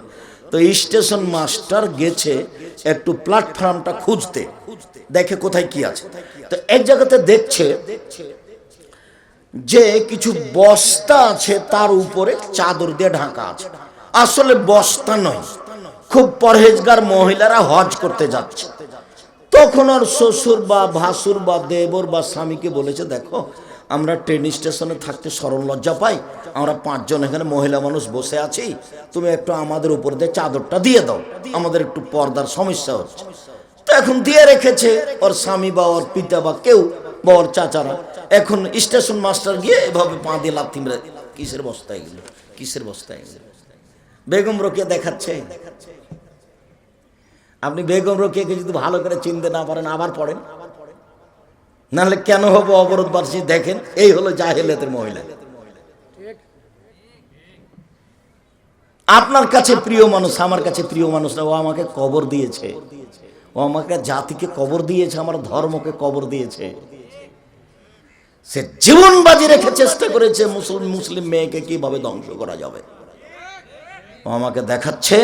তো স্টেশন মাস্টার গেছে একটু প্ল্যাটফর্মটা খুঁজতে, দেখে কোথায় কি আছে। তো এক জায়গাতে দেখছে যে কিছু বস্তা আছে, তার উপরে চাদর দিয়ে ঢাকা আছে। আসলে বস্তা নয়, খুব পরহেজগার মহিলারা হজ করতে যাচ্ছে। তখন ওর শ্বশুর বা ভাসুর বা দেবর বা স্বামীকে বলেছে, দেখো আমরা ট্রেন স্টেশনে থাকতে শরম লজ্জা পাই, আমরা 5 জন এখানে মহিলা মানুষ বসে আছি, তুমি একটু আমাদের উপর দিয়ে চাদরটা দিয়ে দাও, আমাদের একটু পর্দার সমস্যা হচ্ছে। তো এখন দিয়ে রেখেছে ওর স্বামী বা ওর পিতা বা কেউ বা ওর চাচারা। এখন স্টেশন মাস্টার গিয়ে এভাবে পা দিয়ে লাথি মেরে, কিসের বস্তা এগুলো, কিসের বস্তা এগুলো? বেগম রোকেয়া দেখাচ্ছে। আপনি বেগম রোকেয়াকে যদি ভালো করে চিনতে না পারেন, আবার পড়েন, নাহলে কেন হবো অবরোধবাসী। দেখেন, এই হলো জাহেলিয়াতের মহিলা। আপনার কাছে প্রিয় মানুষ, আমার কাছে প্রিয় মানুষ না, ও আমাকে কবর দিয়েছে, ও আমাকে জাতিকে কবর দিয়েছে, আমার ধর্মকে কবর দিয়েছে। সে জীবন বাজি রেখে চেষ্টা করেছে মুসলিম মেয়েকে কিভাবে ধ্বংস করা যাবে। ও আমাকে দেখাচ্ছে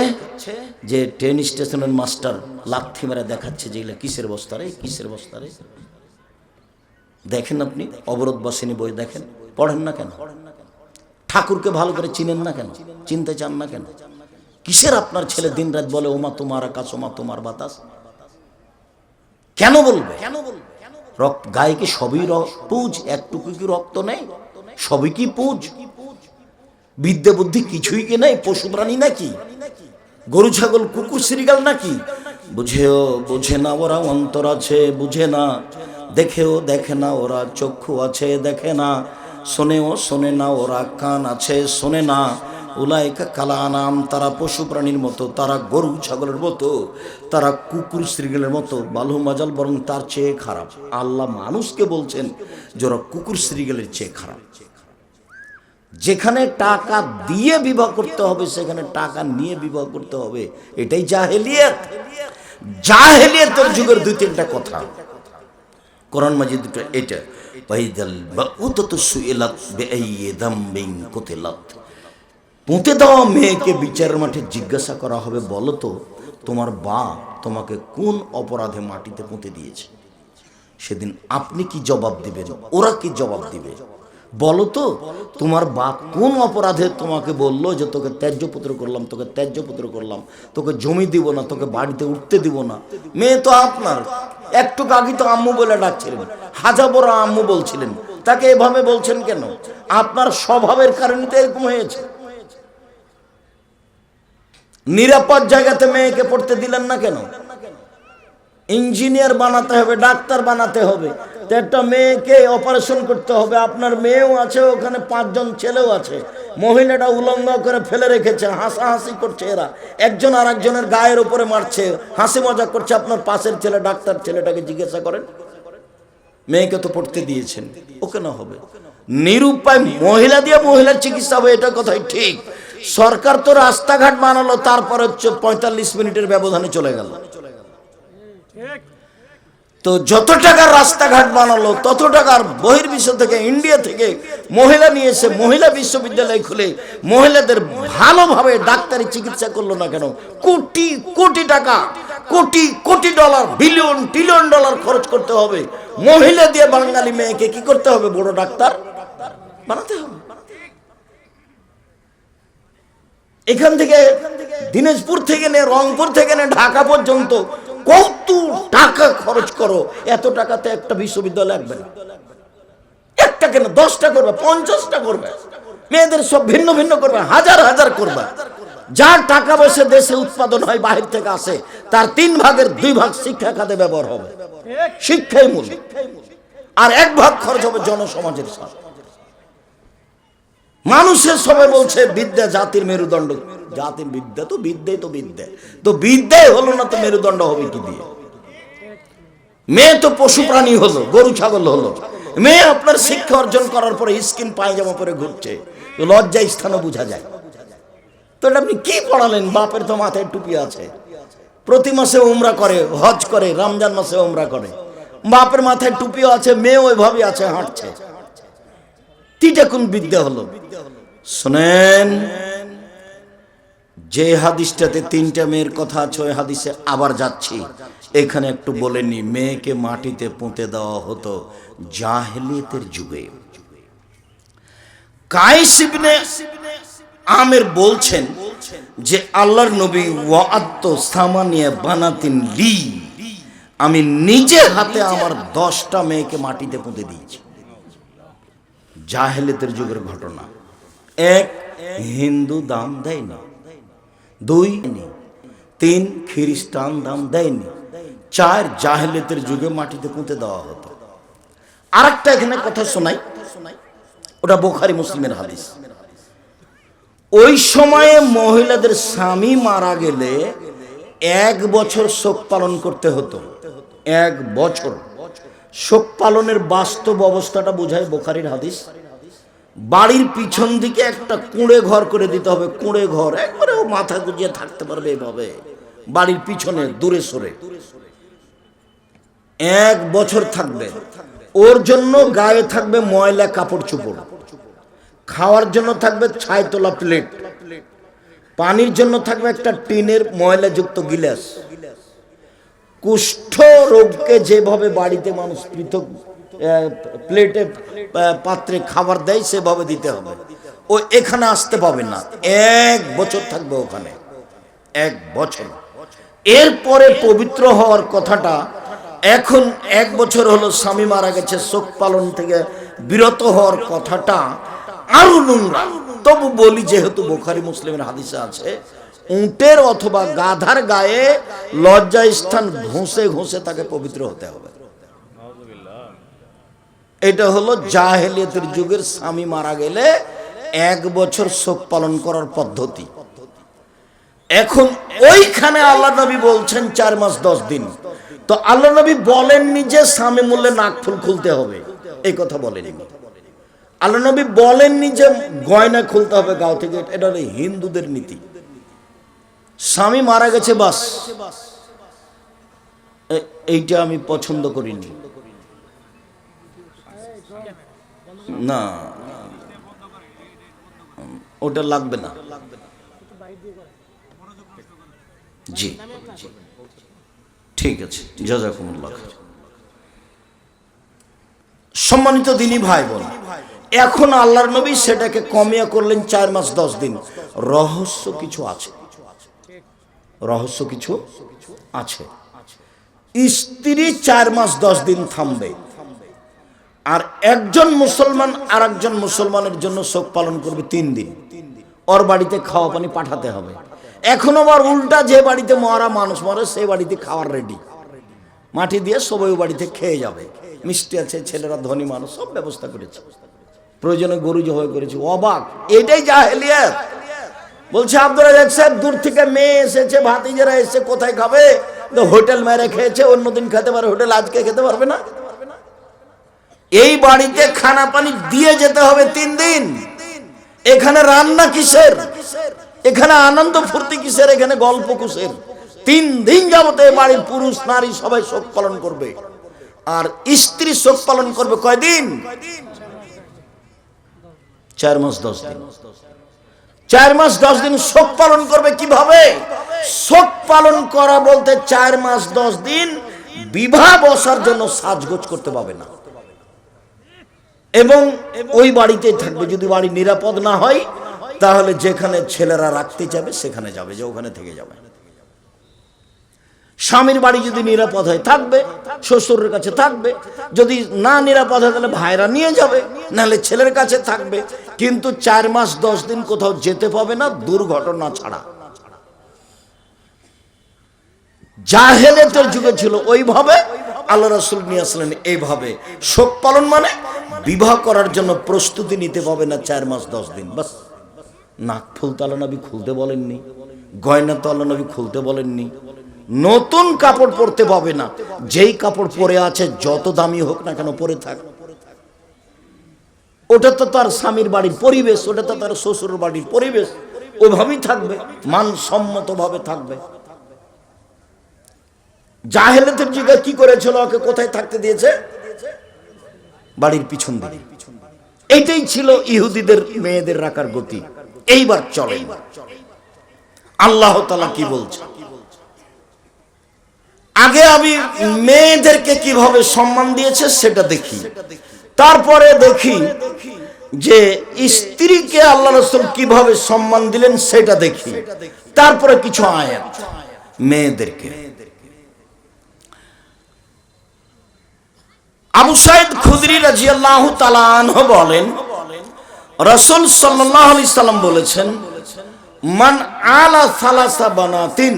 যে ট্রেন স্টেশনের মাস্টার লাথি মেরে দেখাচ্ছে যে এগুলা কিসের বস্তা রে, কিসের বস্তা রে। দেখেন আপনি অবরোধ বাসিনী বই দেখেন, পড়েন না কেন? ঠাকুরকে ভালো করে চিনেন না কেন? চিনতে চান না কেন? কিসের আপনার ছেলে দিন রাত বলে ওমা তোমার আকাশ, ওমা তোমার বাতাস? কেন বলবে? রক্ত গায়ে কি সবই পুজ? একটুকু কি রক্ত নেই? সবই কি পুজ? বিদ্যে বুদ্ধি কিছুই কি নেই? পশু প্রাণী নাকি? গরু ছাগল কুকুর শ্রীগাল নাকি? বুঝেও বুঝে না ওরা, অন্তর আছে বুঝে না, দেখেও দেখে না ওরা, চক্ষু আছে দেখে না, শোনেও শোনে না ওরা, কান আছে শোনে না। উলাইকা কালা আনাম, তারা পশু প্রাণীর মতো, তারা গরু ছাগলের মতো, তারা কুকুর শ্রীগালের মতো, বালু মাজাল বরং তার চেয়ে খারাপ। আল্লাহ মানুষকে বলছেন যে ওরা কুকুর শ্রীগালের চেয়ে খারাপ। যেখানে টাকা দিয়ে বিবাহ করতে হবে সেখানে টাকা নিয়ে বিবাহ করতে হবে, এটাই জাহেলিয়াত। জাহেলিয়াতের যুগের 2-3টা কথা কোরআন মাজিদ, এটা বাইদাল বাউতাতু সুইলাত বিআইয়ি যামবিন কুতিলাত। পুঁতে দেওয়া মেয়েকে বিচারের মাঠে জিজ্ঞাসা করা হবে, বলো তো তোমার বাপ তোমাকে কোন অপরাধে মাটিতে পুঁতে দিয়েছে? সেদিন আপনি কি জবাব দিবেন, ওরা কি জবাব দিবে? বলো তো তোমার বাপ কোন অপরাধে তোমাকে বললো যে তোকে ত্যায্য পুত্র করলাম, তোকে ত্যায্য পুত্র করলাম, তোকে জমি দিব না, তোকে বাড়িতে উঠতে দিব না? মেয়ে তো আপনার, একটু আগে তো আম্মু বলে ডাকছিলেন, হাজা বড় আম্মু বলছিলেন, তাকে এভাবে বলছেন কেন? আপনার স্বভাবের কারণে তো এরকম হয়েছে। নিরাপদ জায়গাতে মেয়েকে পড়তে দিলেন না কেন? ইঞ্জিনিয়ার বানাতে হবে, ডাক্তার বানাতে হবে, তো একটা মেয়েকে অপারেশন করতে হবে। আপনার মেয়েও আছে ওখানে, 5 জন ছেলেও আছে, মহিলাটা উলঙ্গ করে ফেলে রেখেছে, হাসাহাসি করছে এরা, একজন আর একজনের গায়ের উপরে মারছে, হাসি মজা করছে। আপনার পাশের ছেলে ডাক্তার, ছেলেটাকে জিজ্ঞাসা করেন, মেয়েকে তো পড়তে দিয়েছেন, ও কেন হবে? নিরুপায় মহিলা দিয়ে মহিলার চিকিৎসা হবে, এটা কথাই ঠিক। সরকার তো রাস্তাঘাট বানালো, তারপরে 45 মিনিটের ব্যবধানে চলে গেল। তো যত টাকার রাস্তাঘাট বানালো, তত টাকার বহির্বিশ্ব থেকে, ইন্ডিয়া থেকে মহিলা নিয়ে এসে মহিলা বিশ্ববিদ্যালয় খুলে মহিলাদের ভালোভাবে ডাক্তারি চিকিৎসা করলো না কেন? কোটি কোটি টাকা, crore crore dollar, billion trillion dollar খরচ করতে হবে। মহিলা দিয়ে বাঙালি মেয়েকে কি করতে হবে? বড় ডাক্তার বানাতে হবে। এখান থেকে দিনাজপুর থেকে নে, রংপুর থেকে নে, ঢাকা পর্যন্ত কত টাকা খরচ করো, এত টাকাতে একটা বিশ্ববিদ্যালয় লাগবে না। একটা কেন, 10টা করবে, 50টা করবে, মেয়েদের সব ভিন্ন ভিন্ন করবে, হাজার হাজার করবে। যার টাকা পয়সা দেশে উৎপাদন হয়, বাহির থেকে আসে, তার 3 ভাগের 2 ভাগ শিক্ষা খাতে ব্যবহার হবে, শিক্ষাই মূল, আর 1 ভাগ খরচ হবে জনসমাজের সাথে। মানুষের সবাই বলছে বিদ্যা জাতির মেরুদণ্ড, জাতির বিদ্যা তো বিদ্যাই তো বিদ্যা, তো বিদ্যাই হলো না, তো মেরুদণ্ড হবে কি দিয়ে? মেয়ে তো পশু প্রাণী হলো, গরু ছাগল হলো। মেয়ে আপনার শিক্ষা অর্জন করার পরে স্কিন পায়জামা পরে ঘুরছে, লজ্জা স্থানও বোঝা যায়। তো এটা আপনি কি পড়ালেন? বাপের তো মাথায় টুপি আছে, প্রতি মাসে উমরা করে, হজ করে, রমজান মাসে উমরা করে, বাপের মাথায় টুপিও আছে, মেয়ে ওইভাবে আছে, হাঁটছে। তিনটা কোন বিদ্যা হলো? শুনেন, যে হাদিসটাতে 3টা মেয়ের কথা আছে, ওই হাদিসে আবার যাচ্ছি, এখানে একটু বলে নি। মেয়েকে মাটিতে পুঁতে দেওয়া হতো জাহেলিয়াতের যুগে। কায়েস ইবনে আমের বলছেন যে আল্লাহর নবী ওয়াআত সামানিয়া বানাতিন লি, আমি নিজে হাতে আমার 10টা মেয়েকে মাটিতে পুঁতে দিয়েছি। জাহেলিয়াতের যুগের ঘটনা। 1, হিন্দু দাম দেয়নি, 2, 3, খ্রিস্টান দাম দেয়নি, 4, জাহেলিয়াতের যুগে মাটিতে পুঁতে দেওয়া হতো। আরেকটা এখানে কথা শোনাই, ওটা বুখারী মুসলিমের হাদিস। ওই সময়ে মহিলাদের স্বামী মারা গেলে 1 বছর শোক পালন করতে হতো। 1 বছর শোক পালনের বাস্তব অবস্থাটা বোঝায় বুখারীর হাদিস। বাড়ির পিছন দিকে একটা কুঁড়ে ঘর করে দিতে হবে, কুঁড়ে ঘর, একবারে ও মাথা গুজিয়ে থাকতে পারবে এভাবে, বাড়ির পিছনে দূরে সরে 1 বছর থাকবে। ওর জন্য গায়ে থাকবে ময়লা কাপড় চোপড়, খাওয়ার জন্য থাকবে ছাই তোলা প্লেট, পানির জন্য থাকবে একটা টিনের ময়লাযুক্ত গিলাস। কুষ্ঠ রোগকে যেভাবে বাড়িতে মানুষ পৃথক প্লেটে পাত্রে খাবার দেয়, সেভাবে দিতে হবে। ও এখানে আসতে পাবে না, 1 বছর থাকবে ওখানে, 1 বছর। এরপরে পবিত্র হওয়ার কথাটা, এখন 1 বছর হলো স্বামী মারা গেছে, শোক পালন থেকে বিরত হওয়ার কথাটা আরো নোংরা। তবু বলি, যেহেতু বুখারী মুসলিমের হাদিসে আছে, উটের অথবা গাধার গায়ে লজ্জা স্থান ঘষে ঘষে তাকে পবিত্র হতে হবে। এটা হলো জাহেলিয়াতের যুগের স্বামী মারা গেলে 1 বছর শোক পালন করার পদ্ধতি। এখন ওইখানে আল্লাহ নবী বলছেন 4 মাস 10 দিন। তো আল্লাহ নবী বলেননি যে স্বামী মূল্যে নাক ফুল খুলতে হবে, এই কথা বলেননি। আল্লাহ নবী বলেননি যে গয়না খুলতে হবে গাও থেকে, এটা হলো হিন্দুদের নীতি। স্বামী মারা গেছে বাস, এইটা আমি পছন্দ করিনি। না, ওটা লাগবে না। জি ঠিক আছে, জাযাকুমুল্লাহ। সম্মানিত দিনী ভাই বোন, এখন আল্লাহর নবী সেটাকে কমিয়ে করলেন 4 মাস 10 দিন। রহস্য কিছু আছে, রহস্য কিছু আছে। স্ত্রী 4 মাস 10 দিন থামবে, আর একজন মুসলমান আর একজন মুসলমানের জন্য শোক পালন করবে 3 দিন। ওর বাড়িতে খাওয়া পানি পাঠাতে হবে। এখন আবার উল্টা, যে বাড়িতে মরা মানুষ মরে সেই বাড়িতে খাওয়ার রেডি, মাটি দিয়ে সবাই বাড়িতে খেয়ে যাবে। মিষ্টি আছে, ছেলেরা ধনী মানুষ, সব ব্যবস্থা করেছে, প্রয়োজনে গরু জবাই করেছে। অবাক, এটাই জাহেলিয়াত। বলছে আব্দুল রাজ্জাক সাহেব, দূর থেকে মেয়ে এসেছে, ভাতিজারা এসে, কোথায় খাবে? তো হোটেল মেরে খেয়েছে, অন্যদিন খেতে পারে হোটেল, আজকে খেতে পারবে না। এই বাড়িতে খানা পানি দিয়ে যেতে হবে 3 দিন। এখানে রান্না কিসের? এখানে আনন্দ ফুর্তি কিসের? এখানে গল্প কিসের? 3 দিন যাবত এই বাড়ির পুরুষ নারী সবাই শোক পালন করবে। আর স্ত্রী শোক পালন করবে কয়দিন? 4 মাস 10 দিন। 4 মাস 10 দিন শোক পালন করবে। কিভাবে শোক পালন করা বলতে 4 মাস 10 দিন বিবাহ বসার জন্য সাজগোজ করতে পাবে না, এবং ওই বাড়িতেই থাকবে। যদি বাড়ি নিরাপদ না হয় তাহলে যেখানে ছেলেরা রাখতে যাবে সেখানে যাবে, যে ওখানে থেকে যাবে। স্বামীর বাড়ি যদি নিরাপদ হয় থাকবে, শ্বশুরের কাছে থাকবে। যদি না নিরাপদ হয় তাহলে ভাইরা নিয়ে যাবে, নাহলে ছেলের কাছে থাকবে। কিন্তু 4 মাস 10 দিন কোথাও যেতে পাবে না, দুর্ঘটনা ছাড়া। জাহেলিয়াতের যুগে ছিল ওইভাবে, আল্লাহ রাসূল নিয়ে আসলেন এইভাবে। শোক পালন মানে বিবাহ করার জন্য প্রস্তুতি নিতে পাবে না 4 মাস 10 দিন। বাস। নাক ফুল তো আল্লাহ নবী খুলতে বলেননি, গয়না তো আল্লাহ নবী খুলতে বলেননি, নতুন কাপড় পরতে পাবে না। যেই কাপড় পরে আছে যত দামি হোক না কেন পরে থাক, ওটা তো তার স্বামীর বাড়ির পরিবেশ, ওটা তো তার শ্বশুরের বাড়ির পরিবেশ, ওইভাবেই থাকবে, মানসম্মত ভাবে থাকবে। জাহেলিয়াতের যুগে কি করেছিল? ওকে কোথায় থাকতে দিয়েছে? বাড়ির পিছন দিকে। এইটাই ছিল ইহুদিদের মেয়েদের রাখার গতি। এইবার চলে আল্লাহ তাআলা কি বলছে। আগে আমি মেয়েদেরকে কিভাবে সম্মান দিয়েছে সেটা দেখি, তারপরে দেখি যে স্ত্রীকে আল্লাহ রাসূল কিভাবে সম্মান দিলেন সেটা দেখি, তারপরে কিছু আয়াত মেয়েদেরকে। আবু সাঈদ খুদরি রাদিয়াল্লাহু তাআলা আনহু বলেন, রাসূল সাল্লাল্লাহু আলাইহি সাল্লাম বলেছেন, মান আলা সালাসা বানাতিন,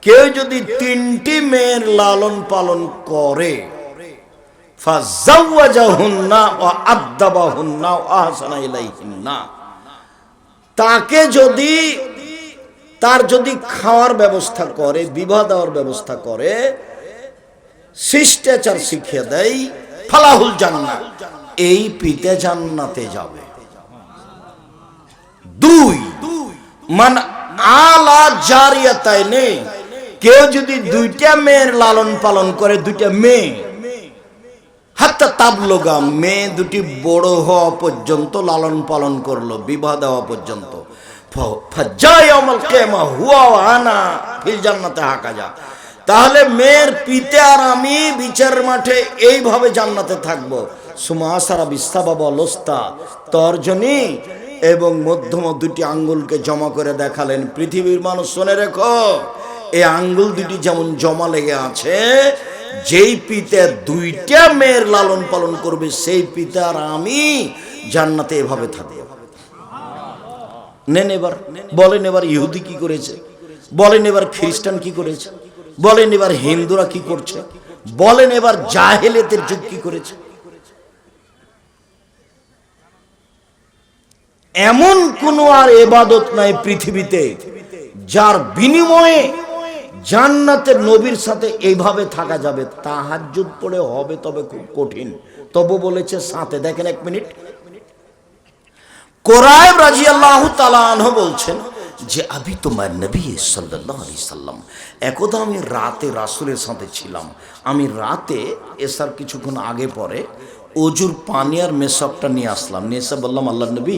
কেউ যদি 3টি মেয়ের লালন পালন করে, ফাযাওয়াজাহুন্না ওয়া আদাবাহুন্না ওয়া আহসানা ইলাইহিন্না, তাকে যদি তার যদি খাওয়ার ব্যবস্থা করে, বিবাহ দেওয়ার ব্যবস্থা করে, শিষ্টাচার শিখিয়ে দেয়, ফালাহুল জান্নাহ, এই পিতা জান্নাতে যাবে। 2 মান আলা জারিয়াতাইনে, কেউ যদি 2টা মেয়ের লালন পালন করে, 2টা মেয়ে, হাত্তা তাবলুগা, মেয়ে 2টি বড় হওয়া পর্যন্ত লালন পালন করলো, বিবাহ দেওয়া পর্যন্ত, ফাজায়াউমুল কিয়ামা হুয়া ওয়া আনা ফিল জান্নাতে হাকাজা, তাহলে মেয়ের পিতা আর আমি বিচারের মাঠে এইভাবে জান্নাতে থাকবো। সুমা আসারা বিসাবাবা লোস্তা, তর্জনী এবং মধ্যম 2টি আঙ্গুলকে জমা করে দেখালেন। পৃথিবীর মানুষ শুনে রেখো, এই আঙ্গুল 2টি যেমন জমা লেগে আছে, যেই পিতা 2টা মেয়ের লালন পালন করবে সেই পিতা আর আমি জান্নাতে এভাবে থাকবো। নেন এবার বলেন, এবার ইহুদি কি করেছে? বলেন এবার খ্রিস্টান কি করেছে? বলেন এবার হিন্দুরা কি করছে? বলেন এবার জাহেলিয়াতের যুগ কি করেছে? এমন কোন আর ইবাদত নাই পৃথিবীতে যার বিনিময়ে জান্নাতের নবীর সাথে এইভাবে থাকা যাবে। তাহাজ্জুদ পড়ে হবে তবে খুব কঠিন, তবু বলেছে সাথে। দেখেন 1 মিনিট, কুরাইব রাদিয়াল্লাহু তাআলা আনহু বলছেন যে আবি তোমার নবী সাল্লাল্লাহু আলাইহি সাল্লাম, একদা আমি রাতে রাসূলের সাথে ছিলাম। আমি রাতে এসার কিছুক্ষণ আগে পরে অজুর পানি আর মেশকটা নিয়ে আসলাম, নিয়ে এসে বললাম, আল্লাহর নবী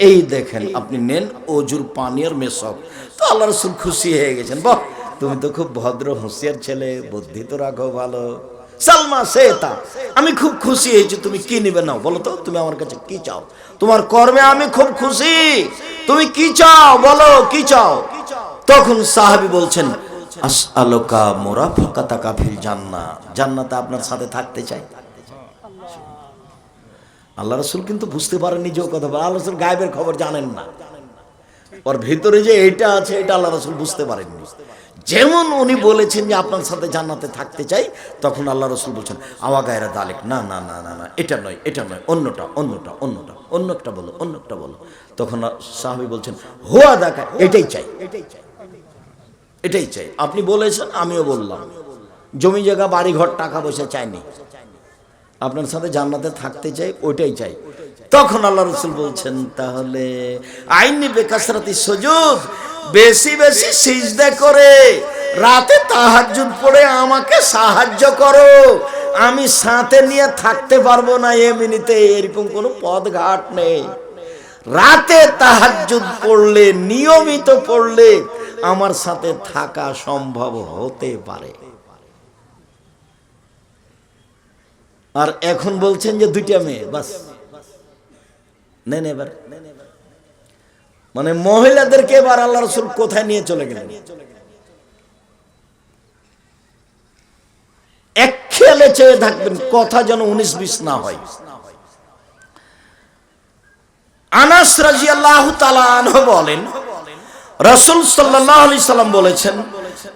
এই দেখেন, আপনি নেন অজুর পানি আর মেশক। তো আল্লাহ রাসূল খুশি হয়ে গেছেন, বাহ তুমি তো খুব ভদ্র হুঁশিয়ার ছেলে, বুদ্ধি তো রাখো ভালো, সালমা সেতা, আমি খুব খুশি হয়েছি, তুমি কি নিবে নাও বলো তো, তুমি আমার কাছে কি চাও? তোমার কর্মে আমি খুব খুশি, তুমি কি চাও বলো, কি চাও? তখন সাহাবী বলছেন, আসআলুকা মুরাফাকাতাকা ফিল জান্নাহ, জান্নাতে আপনার সাথে থাকতে চাই। আল্লাহ রাসূল কিন্তু বুঝতে পারেননি যে ও কথা বলে। আল্লাহ রাসূল গায়েবের খবর জানেন না, ওর ভিতরে যে এইটা আছে এটা আল্লাহ রাসূল বুঝতে পারেননি। যেমন উনি বলেছেন যে আপনার সাথে জান্নাতে থাকতে চাই, তখন আল্লাহ রাসূল বলছেন আওয়া গায়রা দালিক, না না না না না, এটা নয়, এটা নয়, অন্যটা অন্যটা অন্যটা, অন্য একটা বলো, অন্য একটা বলো। তখন সাহাবী বলছেন হুয়া দাকা, এটাই চাই, এটাই চাই। আপনি বলেছেন, আমিও বললাম, জমি জায়গা বাড়ি ঘর টাকা পয়সা চাইনি, আপনার সাথে জান্নাতে থাকতে চাই, ওইটাই চাই। তখন আল্লাহ রাসূল বলছেন তাহলে আইনি বেকাসরাতি সুজুদ, বেশি বেশি সিজদা করে রাতে তাহাজ্জুদ পড়ে আমাকে সাহায্য করো, আমি সাথে নিয়ে থাকতে পারবো না এমনিতে, এরকম কোনো পথ ঘাট নেই। রাতে তাহাজ্জুদ পড়লে, নিয়মিত পড়লে আমার সাথে থাকা সম্ভব হতে পারে। আর এখন বলছেন যে দুইটা মেয়ে বাস নেন। এবার মানে মহিলাদেরকে এবার আল্লাহ রাসূল কোথায় নিয়ে চলে গেলেন? এক খেয়ালে চেয়ে থাকবেন, কথা যেন 19-20 না হয়। আনাস রাদিয়াল্লাহু তাআলা আনহু বলেন, রাসূল সাল্লাল্লাহু আলাইহি সাল্লাম বলেছেন,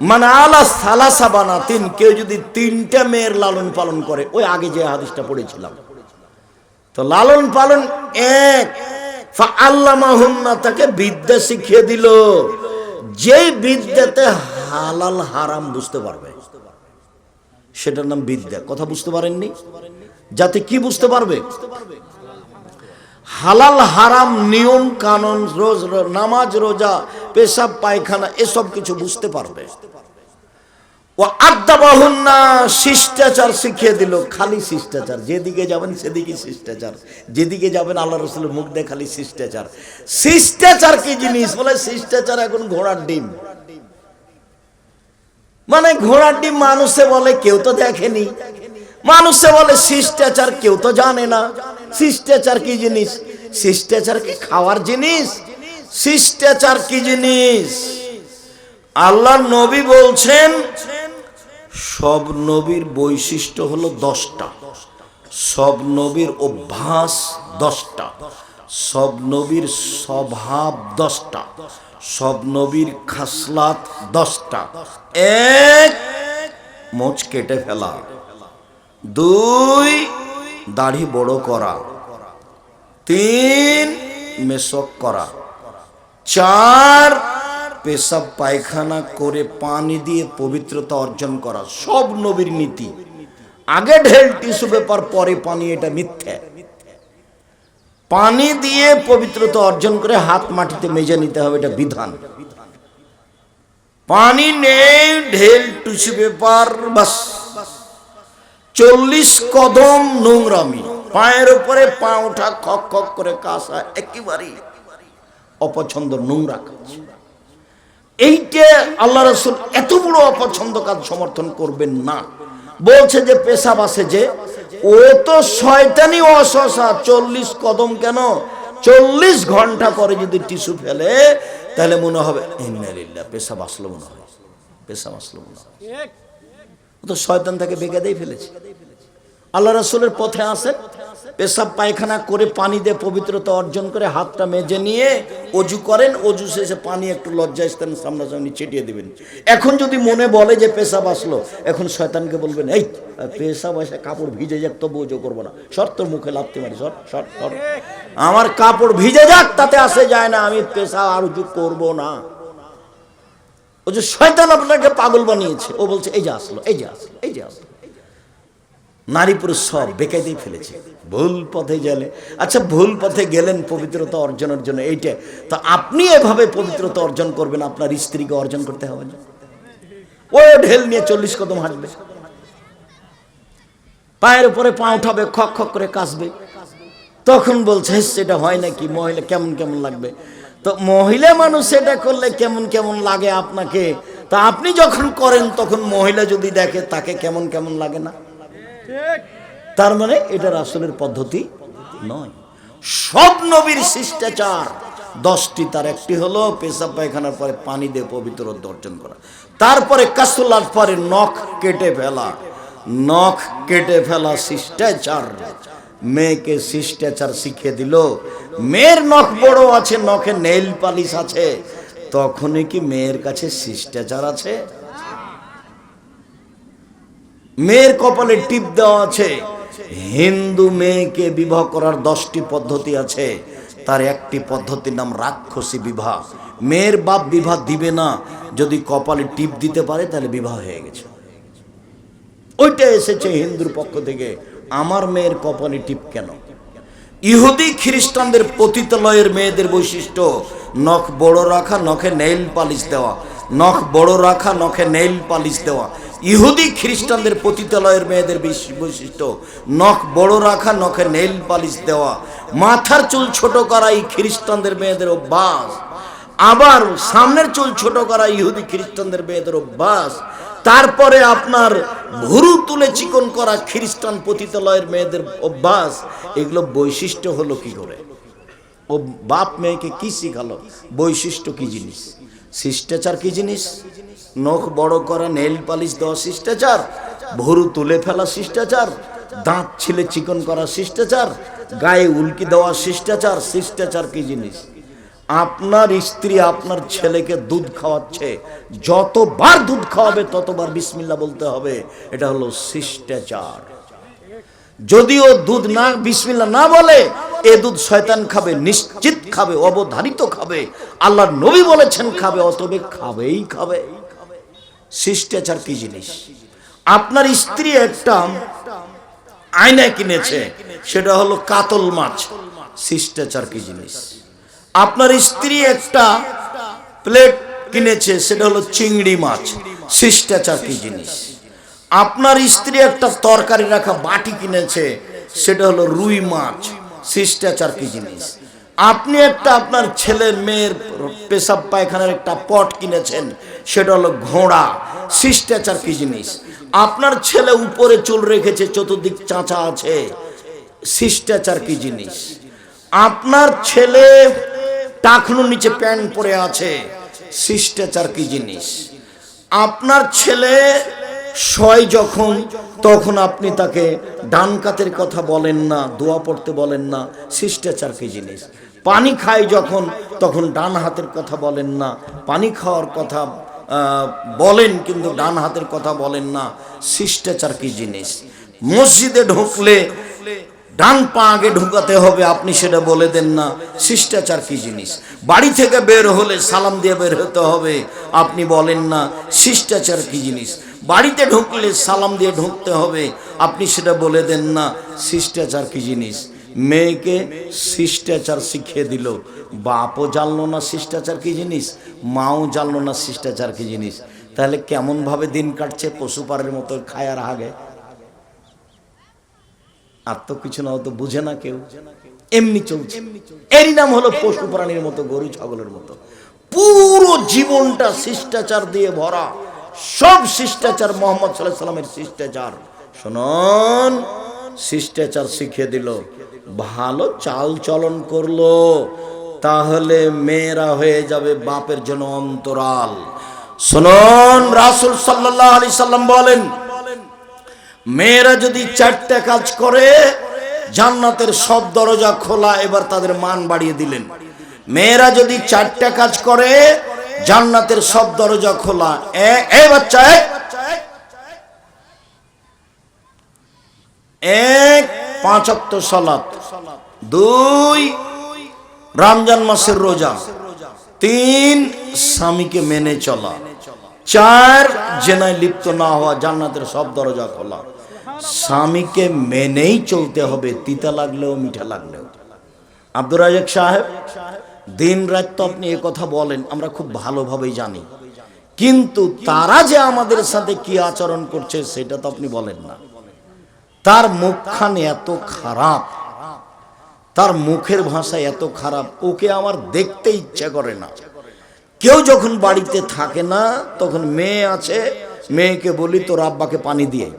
মান আলা সালাসা বানাতিন, কেউ যদি 3টা মেয়ের লালন পালন করে, ওই আগে যে হাদিসটা পড়েছিলাম, তো লালন পালন এক, ফাআল্লামাহুন্না, তাকে বিদ্যা শিখিয়ে দিল, যেই বিদ্যাতে হালাল হারাম বুঝতে পারবে সেটার নাম বিদ্যা। কথা বুঝতে পারেননি? যাতে কি বুঝতে পারবে? হালাল হারাম, নিয়ম কানুন, রোজ নামাজ রোজা, পেশাব পায়খানা, এসব কিছু বুঝতে পারবে। ও আদাবাহুন্না, শিষ্টাচার শিখিয়ে দিল, খালি শিষ্টাচার, যেদিকে যাবেন সেদিকে শিষ্টাচার, যেদিকে যাবেন আল্লাহ রাসূলের মুখ দিয়ে খালি শিষ্টাচার। শিষ্টাচার কি জিনিস? বলে শিষ্টাচার এখন ঘোড়ার ডিম। মানে ঘোড়ার ডিম মানুষে বলে, কেউ তো দেখেনি, মানুষে বলে শিষ্টাচার, কেউ তো জানে না শিষ্টাচার কি জিনিস। শিষ্টাচার কি খাওয়ার জিনিস? শিষ্টাচার কি জিনিস? আল্লাহর নবী বলছেন সব নবীর বৈশিষ্ট্য হলো 10টা, সব নবীর অভ্যাস 10টা, সব নবীর স্বভাব 10টা, সব নবীর খাসলাত 10টা। 1, মোচ কেটে ফেলা, 2, দাড়ি বড় করা, 3, মেশক করা, 4, পেশাব পায়খানা করে পানি দিয়ে পবিত্রতা অর্জন করা। সব নবীর নীতি। আগে ঢেল টিস্যু পেপার, পরে পানি, এটা মিথ্যা। পানি দিয়ে পবিত্রতা অর্জন করে হাত মাটিতে মেজে নিতে হবে, এটা বিধান। পানি নেই, ঢেল টিস্যু পেপার, বাস 40 কদম নোংরামি, পায়ের উপরে পা ওঠা, খক খক করে কাশা, একেবারে অপছন্দ, নোংরা কাজ। এইটা আল্লাহ রাসূল এত বড় অপছন্দ কাজ সমর্থন করবেন না। বলছে যে পেশাব আছে, যে ও তো শয়তানি ওয়াসওয়াসা, 40 কদম কেন, 40 ঘন্টা পরে যদি টিস্যু ফেলে তাহলে মনে হবে ইন্না লিল্লাহ, পেশাব আসলো মনে হয়, পেশাব আসলো মনে হয়। ও তো শয়তান তাকে বেকায়দায় ফেলেছে। আল্লাহ রাসূলের পথে আসেন, পেশাব পায়খানা করে পানি দিয়ে পবিত্রতা অর্জন করে হাতটা মেজে নিয়ে অজু করেন, অজু শেষে পানি একটু লজ্জাস্থানের সামনাসামনি ছিটিয়ে দিবেন। এখন যদি মনে বলে যে পেশাব আসলো, এখন শয়তানকে বলবেন এই পেশাব আসে, কাপড় ভিজে যাক তবু অজু করবো না, সর, তোর মুখে লাথি মারি, সর সর সর, আমার কাপড় ভিজে যাক তাতে আসে যায় না, আমি পেশাব আর অজু করবো না। ও যে শয়তান আপনাকে পাগল বানিয়েছে, ও বলছে এই যে আসলো, এই যে আসলো, এই যে আসলো। নারী পুরুষ সব বেকায়দায় ফেলেছে, ভুল পথে গেলে। আচ্ছা, ভুল পথে গেলেন পবিত্রতা অর্জনের জন্য, এইটা তো আপনি এভাবে পবিত্রতা অর্জন করবেন, আপনার স্ত্রীকে অর্জন করতে হবে না। ও ঢেল নিয়ে 40 কদম হাঁটবে, পায়ের উপরে পা উঠাবে, খক খক করে কাশবে। তখন বলছে সেটা হয় নাকি, মহিলা কেমন কেমন লাগবে। তো মহিলা মানুষ সেটা করলে কেমন কেমন লাগে আপনাকে, তা আপনি যখন করেন তখন মহিলা যদি দেখে তাকে কেমন কেমন লাগে না? তার মানে এটা রাসূলের পদ্ধতি নয়। সব নবীর শিষ্টাচার 10টি, তার একটি হলো পেশাব পায়খানার পরে পানি দিয়ে পবিত্রতা অর্জন করা, তারপরে কাসুলার পরে নখ কেটে ফেলা, নখ কেটে ফেলা শিষ্টাচার। মেয়েকে শিষ্টাচার শিখিয়ে দিল। মেয়ের নখ বড় আছে, নখে নেইল পালিশ আছে, তখনই কি মেয়ের কাছে শিষ্টাচার আছে? মেয়ের কপালে টিপ দেওয়া আছে। হিন্দু মেয়েকে বিবাহ করার 10টি পদ্ধতি আছে, তার একটি পদ্ধতির নাম রাক্ষসী বিবাহ। মেয়ের বাপ বিবাহ দিবে না, যদি কপালে টিপ দিতে পারে তাহলে বিবাহ হয়ে গেছে। ওইটা এসেছে হিন্দুর পক্ষ থেকে। আমার মেয়ের কপালে টিপ কেন? ইহুদি খ্রিস্টানদের পতিতালয়ের মেয়েদের বৈশিষ্ট্য নখ বড় রাখা, নখে নেইল পালিশ দেওয়া, নখ বড় রাখা, নখে নেইল পালিশ দেওয়া। ইহুদি খ্রিস্টানদের পতিতালয়ের মেয়েদের বৈশিষ্ট্য নখ বড় রাখা, নখে নেইল পালিশ দেওয়া। মাথার চুল ছোট করা এই খ্রিস্টানদের মেয়েদের অভ্যাস, আবার সামনের চুল ছোট করা ইহুদি খ্রিস্টানদের মেয়েদের অভ্যাস। তারপরে আপনার ভুরু তুলে চিকন করা খ্রিস্টান পতিতালয়ের মেয়েদের অভ্যাস। এগুলো বৈশিষ্ট্য হলো কি করে? ও বাপ মেয়েকে কি শিখালো? বৈশিষ্ট্য কি জিনিস, শিষ্টাচার কি জিনিস? নখ বড় করা, নেইল পালিশ দেওয়া শিষ্টাচার, ভুরু তুলে ফেলা শিষ্টাচার, দাঁত ছিলে চিকন করা শিষ্টাচার, গায়ে উল্কি দেওয়া শিষ্টাচার। শিষ্টাচার কি জিনিস? আপনার স্ত্রী আপনার ছেলেকে দুধ খাওয়াচ্ছে, যতবার দুধ খাওয়াবে ততবার বিসমিল্লাহ বলতে হবে, এটা হলো শিষ্টাচার। যদিও দুধ না বিসমিল্লাহ না বলে, এ দুধ শয়তান খাবে, নিশ্চিত খাবে, অবধারিত খাবে, আল্লাহর নবী বলেছেন খাবে, অতএব খাবেই খাবে। শিষ্টাচার কি জিনিস? আপনার স্ত্রী একটা আয়না কিনেছে, সেটা হলো কাতল মাছ। শিষ্টাচার কি জিনিস? আপনার স্ত্রী একটা প্লেট কিনেছে, সেটা হলো চিংড়ি মাছ। শিষ্টাচার কি জিনিস? আপনার স্ত্রী একটা তরকারি রাখা বাটি কিনেছে, সেটা হলো রুই মাছ। শিষ্টাচার কি জিনিস? আপনি একটা আপনার ছেলের মেয়ের পেশাব পায়খানার একটা পট কিনেছেন, সেটা হলো ঘোড়া। শিষ্টাচার কি জিনিস? আপনার ছেলে উপরে চুল রেখেছে, চতুর্দিক চাঁচা আছে। শিষ্টাচার কি জিনিস? আপনার ছেলে টাকনুর নিচে প্যান্ট পরে আছে। শিষ্টাচার কি জিনিস? আপনার ছেলে শয় যখন, তখন আপনি তাকে ডান কাতের কথা বলেন না, দোয়া পড়তে বলেন না। শিষ্টাচার কি জিনিস? পানি খায় যখন, তখন ডান হাতের কথা বলেন না, পানি খাওয়ার কথা বলেন কিন্তু ডান হাতের কথা বলেন না। শিষ্টাচার কি জিনিস? মসজিদে ঢুকলে ডান পা আগে ঢুকাতে হবে, আপনি সেটা বলে দেন না। শিষ্টাচার কি জিনিস? বাড়ি থেকে বের হলে সালাম দিয়ে বের হতে হবে, আপনি বলেন না। শিষ্টাচার কি জিনিস? বাড়িতে ঢুকলে সালাম দিয়ে ঢুকতে হবে, আপনি সেটা বলে দেন না। শিষ্টাচার কি জিনিস? মেয়েকে শিষ্টাচার শিখিয়ে দিল, বাপও জানলো না শিষ্টাচার কি জিনিস, মাও জানলো না শিষ্টাচার কি জিনিস। তাহলে কেমন ভাবে দিন কাটছে? পশুপারের মতো খায় আর হাগে, আর তো কিছু না, তো বুঝে না কেউ, এমনি চলছে। এরই নাম হলো পশু প্রাণীর মতো, গরু ছাগলের মতো। পুরো জীবনটা শিষ্টাচার দিয়ে ভরা, সব শিষ্টাচার মোহাম্মদ সাল্লাল্লাহু আলাইহি সাল্লামের শিষ্টাচার। শুনুন, শিষ্টাচার শিখিয়ে দিল, ভালো চাল চলন করলো, তাহলে মেয়েরা হয়ে যাবে বাপের জন্য অন্তরাল। শুনুন, রাসূল সাল্লাল্লাহু আলাইহি সাল্লাম বলেন, মেয়েরা যদি 4টা কাজ করে জান্নাতের সব দরজা খোলা। এবার তাদের মান বাড়িয়ে দিলেন, মেয়েরা যদি 4টা কাজ করে জান্নাতের সব দরজা খোলা। বাচ্চা, 1 5 ওয়াক্ত সালাত, 2 রমজান মাসের রোজা, 3 স্বামীকে মেনে চলা, 4 জেনায় লিপ্ত না হওয়া। জান্নাতের সব দরজা খোলা। স্বামীকে মেনেই চলতে হবে, তিতা লাগলেও মিঠা লাগলেও। আব্দুর রাজ্জাক সাহেব, দিন রাত তো আপনি এ কথা বলেন, আমরা খুব ভালোভাবেই জানি, কিন্তু তারা যে আমাদের সাথে কি আচরণ করছে সেটা তো আপনি বলেন না। তার মুখখান এত খারাপ, তার মুখের ভাষা এত খারাপ, ওকে আমার দেখতে ইচ্ছা করে না। কেউ যখন বাড়িতে থাকে না, তখন মেয়ে আছে, মেয়েকে বলি তোর আব্বাকে পানি দিয়ে,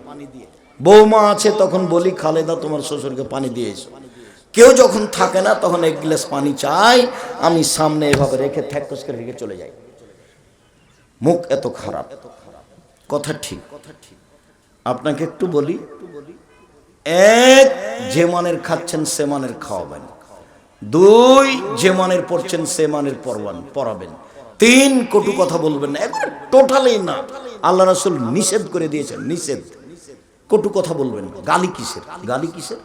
বৌমা আছে তখন বলি খালেদা তোমার শ্বশুরকে পানি দিয়ে এসো। কেউ যখন থাকে না তখন এক গ্লাস পানি চাই, আমি সামনে এভাবে রেখে থ্যাকস করে রেখে চলে যাই। মুখ এত খারাপ, কথা ঠিক। আপনাকে একটু বলি, এক, যে মানের খাচ্ছেন সে মানের খাওয়াবেন। দুই, যে মানের পড়ছেন সে মানের পড়াবেন। তিন, কটু কথা বলবেন না, একবার টোটালি না। আল্লাহ রাসূল নিষেধ করে দিয়েছেন, নিষেধ। কটু কথা বলবেন না। গালি কিসের? গালি কিসের?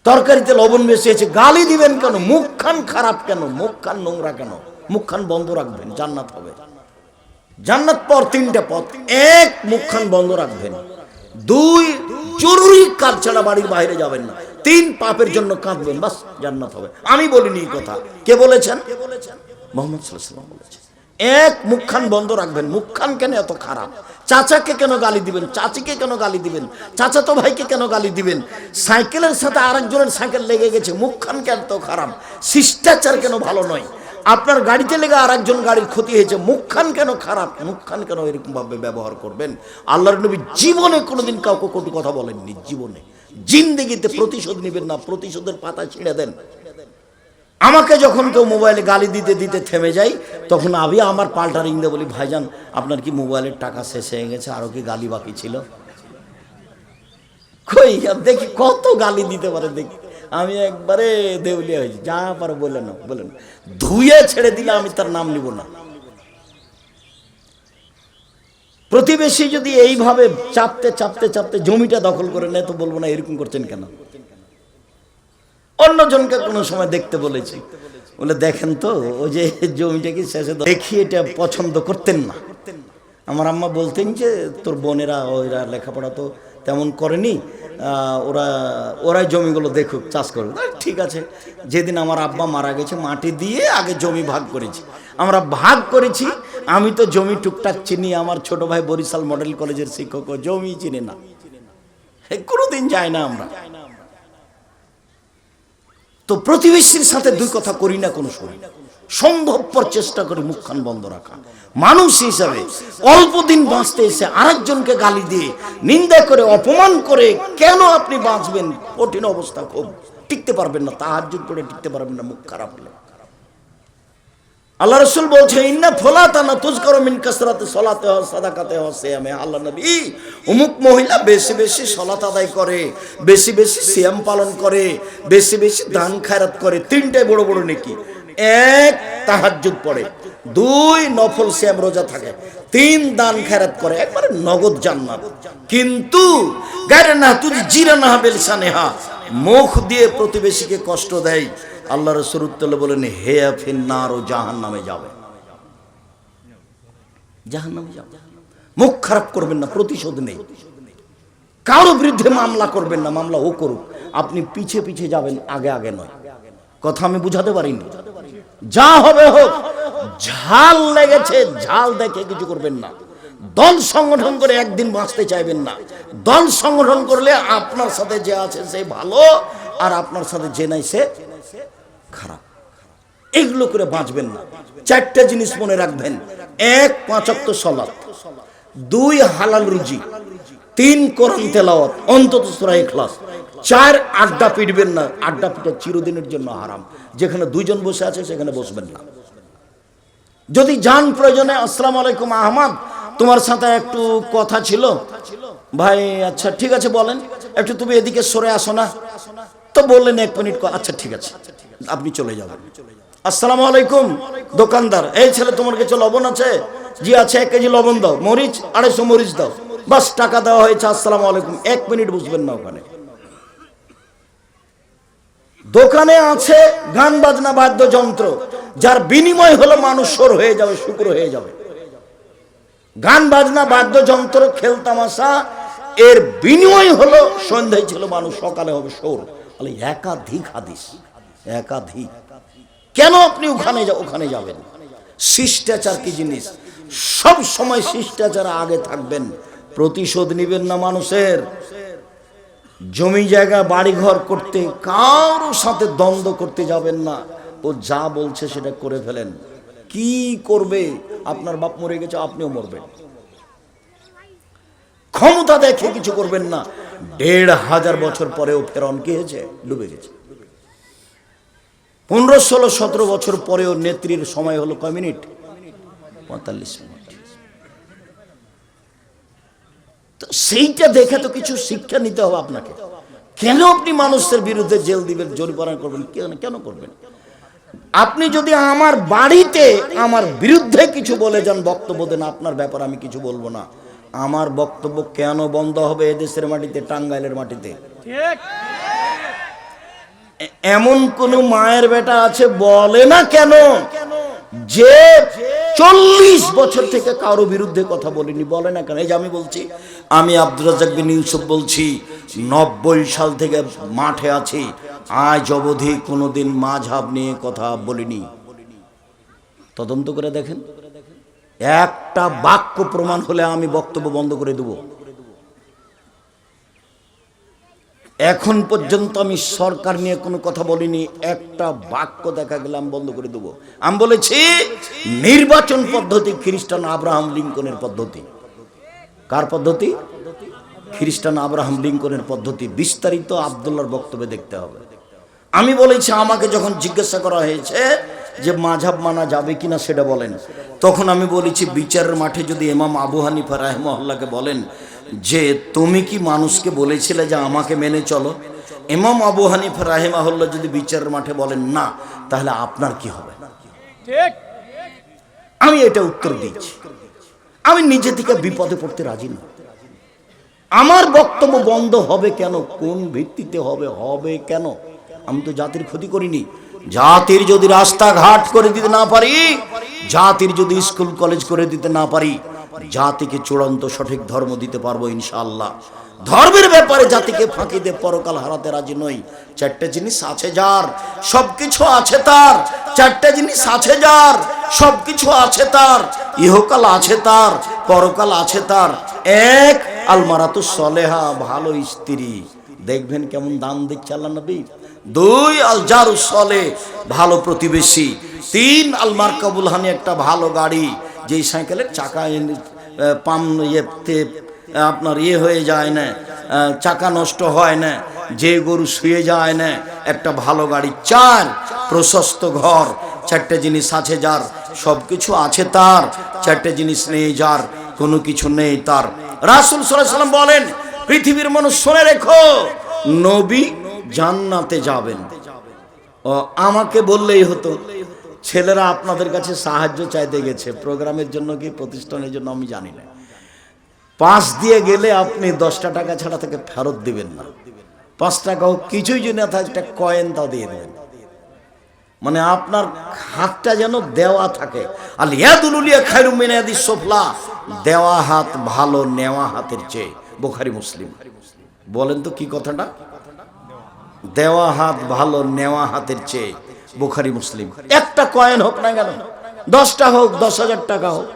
তরকারিতে লবণ বেশি আছে, গালি দিবেন কেন? মুখখান খারাপ কেন? মুখখান নোংরা কেন? মুখখান বন্ধ রাখবেন, জান্নাত হবে। জান্নাত পর তিনটা পথ। এক, মুখখান বন্ধ রাখবেন। দুই, জরুরি কাজ ছাড়া বাড়ির বাইরে যাবেন না। তিন, পাপের জন্য কাঁদবেন, বাস জান্নাত হবে। আমি বলিনি এই কথা, কে বলেছেন? মুহাম্মদ সাল্লাল্লাহু আলাইহি ওয়াসাল্লাম বলেছেন। এক, মুখখান বন্ধ রাখবেন। মুখখান কেন এত খারাপ? চাচাকে কেন গালি দিবেন? চাচিকে কেন গালি দিবেন? চাচাতো ভাইকে কেন গালি দিবেন? সাইকেলের সাথে আরেকজনের সাইকেল লেগে গেছে, মুখখান কেন এত খারাপ? শিষ্টাচার কেন ভালো নয়? আপনার গাড়িতে লেগে আরেকজন গাড়ির ক্ষতি হয়েছে, মুখখান কেন খারাপ? মুখখান কেন এরকম ভাবে ব্যবহার করবেন? আল্লাহর নবী জীবনে কোনোদিন কাউকে কটু কথা বলেননি, জীবনে। জিন্দেগিতে প্রতিশোধ নেবেন না, প্রতিশোধের পাতা ছিঁড়ে দেন। আমাকে যখন কেউ মোবাইলে গালি দিতে দিতে থেমে যাই, তখন আমি আমার পাল্টা রিং দিয়ে বলি, ভাইজান আপনার কি মোবাইলের টাকা শেষ হয়ে গেছে? আরো কি গালি বাকি ছিল? কই দেখি কত গালি দিতে পারে, দেখি। আমি একবারে দেউলিয়া হয়েছি, যা পারে বলে না, বলেন। ধুয়ে ছেড়ে দিলে আমি তার নাম নিব না। প্রতিবেশী যদি এইভাবে চাপতে চাপতে চাপতে জমিটা দখল করে নেয়, তো বলবো না এরকম করছেন কেন। অন্যজনকে কোনো সময় দেখতে বলেছি, বলে দেখেন তো ওই যে জমিটা কি শেষে দেখি, এটা পছন্দ করতেন না। আমার আম্মা বলতেন যে তোর বোনেরা ওরা লেখাপড়া তো তেমন করেনি, ওরাই জমিগুলো দেখুক, চাষ করুক। ঠিক আছে। যেদিন আমার আব্বা মারা গেছে, মাটি দিয়ে আগে জমি ভাগ করেছি, আমরা ভাগ করেছি। আমি তো জমি টুকটাক চিনি, আমার ছোট ভাই বরিশাল মডেল কলেজের শিক্ষক, জমি চিনি না, কোনোদিন যায় না আমরা। তো প্রতিবেশীর সাথে দুই কথা করি না কোনো সময়, সম্ভবপর চেষ্টা করি মুখখান বন্ধ রাখা। মানুষ হিসাবে অল্প দিন বাঁচতে এসে আরেকজনকে গালি দিয়ে, নিন্দা করে, অপমান করে কেন আপনি বাঁচবেন? কঠিন অবস্থা, খুব টিকতে পারবেন না, তাহাজ্জুদ পড়ে টিকতে পারবেন না মুখ খারাপ হলে। আল্লাহ রাসূল বলছে, ইন্না ফলাতানা তুযকারু মিন কাসরাতি সালাতিহা সাদাকাতিহা সিয়ামে। আল্লাহ নবী, অমুক মহিলা বেশি বেশি সালাত আদায় করে, বেশি বেশি সিয়াম পালন করে, বেশি বেশি দান খায়রাত করে। তিনটাই বড় বড় নেকি। এক, তাহাজ্জুদ পড়ে। দুই, নফল সিয়াম রোজা থাকে। তিন, দান খায়রাত করে। একবারে নগদ জান্নাত। কিন্তু গায়রে না তুজি জিরানা বিলসানিহা, মুখ দিয়ে প্রতিবেশীকে কষ্ট দেয়। আল্লাহ রাসূল বলেন, হে ফিন্নার, ও জাহান্নামে যাবে, জাহান্নামে যাবে। মুখ খারাপ করবেন না, প্রতিশোধ নেই। কারো বিরুদ্ধে মামলা করবেন না, মামলা ও করুক, আপনি পিছে পিছে যাবেন, আগে আগে নয়। কথা আমি বুঝাতে পারিনি? যা হবে হোক, ঝাল লেগেছে, ঝাল দেখে কিছু করবেন না। দল সংগঠন করে একদিন বাঁচতে চাইবেন না। দল সংগঠন করলে আপনার সাথে যে আছে সে ভালো, আর আপনার সাথে যে নাই সে খারাপ। এগুলো করে বাঁচবেন না। চারটা জিনিস মনে রাখবেন। এক, 5 ওয়াক্ত সালাত। দুই, হালাল রুজি। তিন, কোরআন তেলাওয়াত, অন্তত সূরা ইখলাস। চার, আড্ডা পিটবেন না। আড্ডা পিটা চিরদিনের জন্য হারাম। যেখানে দুইজন বসে আছে সেখানে বসবেন না। যদি যান প্রয়োজনে, আসসালামু আলাইকুম আহমদ, তোমার সাথে একটু কথা ছিল। ভাই, আচ্ছা ঠিক আছে বলেন, একটু তুমি এদিকে সরে আসো না। তো বললেন 1 মিনিট, আচ্ছা ঠিক আছে, আপনি চলে যাবেন। আসসালামু আলাইকুম দোকানদার, এই ছেলে তোমার কাছে লবণ আছে? জি আছে, 1 কেজি লবণ দাও। মরিচ 250 মরিচ দাও। বাস, টাকা দেওয়া হয়েছে, আসসালামু আলাইকুম। 1 মিনিট বুঝবেন না ওখানে। দোকানে আছে গান বাজনা বাদ্যযন্ত্র, যার বিনিময় হলো মানুষ সর হয়ে যাবে, শুকর হয়ে যাবে। গান বাজনা বাদ্যযন্ত্র, খেল তামাশা, এর বিনিময় হলো সন্ধ্যায় ছিল মানুষ, সকালে হবে সর। একাধিক হাদিস, একাধিক। কেন আপনি ওখানে যাবেন? শিষ্টাচার কি জিনিস? সব সময় শিষ্টাচার আগে থাকবেন। প্রতিশোধ নিবেন না মানুষের। জমি জায়গা বাড়ি ঘর করতে কারোর সাথে দ্বন্দ্ব করতে যাবেন না। ও যা বলছে সেটা করে ফেলেন। কি করবে? আপনার বাপ মরে গেছে, আপনিও মরবেন। ক্ষমতা দেখে কিছু করবেন না। ১,৫০০ বছর পরেও ফেরাউন কি হয়েছে? ডুবে গেছে। ১৫, ১৬, ১৭ বছর পরেও নেত্রীর সময় হলো কয় মিনিট? ৪৫ মিনিট। তো সেইটা দেখে তো কিছু শিক্ষা নিতে হবে আপনাকে। কেন আপনি মানুষের বিরুদ্ধে জেল দিবেন, জরিমানা করবেন? কেন করবেন? আপনি যদি আমার বাড়িতে আমার বিরুদ্ধে কিছু বলে যান, বক্তব্য দেন, আপনার ব্যাপারে আমি কিছু বলবো না। আমার বক্তব্য কেন বন্ধ হবে এদেশের মাটিতে, টাঙ্গাইলের মাটিতে? এমন কোন মায়ের বেটা আছে বলে না কেন যে ৪০ বছর থেকে কারো বিরুদ্ধে কথা বলিনি? বলে না কেন? এই যে আমি বলছি, আমি আব্দুর রাজ্জাক বিন ইউসুফ বলছি, ৯০ সাল থেকে মাঠে আছি, আজ অবধি কোনোদিন মাযহাব নিয়ে কথা বলিনি। তদন্ত করে দেখেন, একটা বাক্য প্রমাণ হলে আমি বক্তব্য বন্ধ করে দেব। এখন পর্যন্ত আমি সরকার নিয়ে কোনো কথা বলিনি, একটা বাক্য দেখা গেলে আমি বন্ধ করে দেবো। আমি বলেছি নির্বাচন পদ্ধতি খ্রিস্টান আব্রাহাম লিঙ্কনের পদ্ধতি। কার পদ্ধতি? খ্রিস্টান আব্রাহাম লিঙ্কনের পদ্ধতি। বিস্তারিত আব্দুল্লাহর বক্তব্যে দেখতে হবে। আমি বলেছি, আমাকে যখন জিজ্ঞাসা করা হয়েছে যে মাযহাব মানা যাবে কিনা সেটা বলেন, তখন আমি বলেছি বিচারের মাঠে যদি ইমাম আবু হানিফা রাহিমাহুল্লাহকে বলেন যে তুমি কি মানুষকে বলেছিলে যে আমাকে মেনে চলো, ইমাম আবু হানিফা রাহিমাহুল্লাহ যদি বিচারের মাঠে বলেন না, তাহলে আপনার কি হবে? ঠিক, আমি এটা উত্তর দিচ্ছি। আমি নিজে থেকে বিপদে পড়তে রাজি না। আমার বক্তব্য বন্ধ হবে কেন? কোন ভিত্তিতে হবে? হবে কেন? আমি তো জাতির ক্ষতি করিনি। জাতির যদি রাস্তাঘাট করে দিতে না পারি, জাতির যদি স্কুল কলেজ করে দিতে না পারি, জাতিকে চূড়ান্ত সঠিক ধর্ম দিতে পারবো ইনশাআল্লাহ। ধর্মের ব্যাপারে জাতিকে ফাঁকি দিয়ে পরকাল হারাতে রাজি নই। 4টে জিনিস আছে যার, সবকিছু আছে তার। 4টে জিনিস আছে যার, সবকিছু আছে তার। ইহকাল আছে তার, পরকাল আছে তার। 1, আলমারাতুস সলেহা, ভালো স্ত্রী। দেখবেন কেমন দান দিচ্ছে আল্লাহ নবী। 2, আল জারুস সলে, ভালো প্রতিবেশী। 3, আল মারকাবুল হানি, একটা ভালো গাড়ি, যেই সাইকেলের চাকা পাম ইয়েতে আপনার হয়ে যায় না, চাকা নষ্ট হয় না, যে গরু শুয়ে যায় না, একটা ভালো গাড়ি। 4, প্রশস্ত ঘর। 4টে জিনিস আছে যার, সবকিছু আছে তার। 4টে জিনিস নেই যার, কোনো কিছু নেই তার। রাসূল সাল্লাল্লাহু আলাইহি ওয়াসাল্লাম বলেন, পৃথিবীর মানুষ শুনে রেখো, নবী জান্নাতে যাবেন। ও আমাকে বললেই হতো, ছেলেরা আপনাদের কাছে সাহায্য চাইতে গেছে, প্রোগ্রামের জন্য কি প্রতিষ্ঠানের জন্য আমি জানি না। পাশ দিয়ে গেলে আপনি 10টা টাকা ছাড়া থেকে ফেরত দিবেন না। 5 টাকা হোক, কিছুই যদি না থাকে, একটা কয়েন তাও দিয়ে দেবেন। মানে আপনার হাতটা যেন দেওয়া থাকে। আল ইয়াদুল উলিয়া খায়রুম মিন ইয়াদিস সুফলা, দেওয়া হাত ভালো নেওয়া হাতের চেয়ে। বুখারী মুসলিম। বলেন তো কি কথাটা? দেওয়া হাত ভালো নেওয়া হাতের চেয়ে। বুখারী মুসলিম। একটা কয়েন হোক না কেন, 10টা হোক, 10,000 টাকা হোক।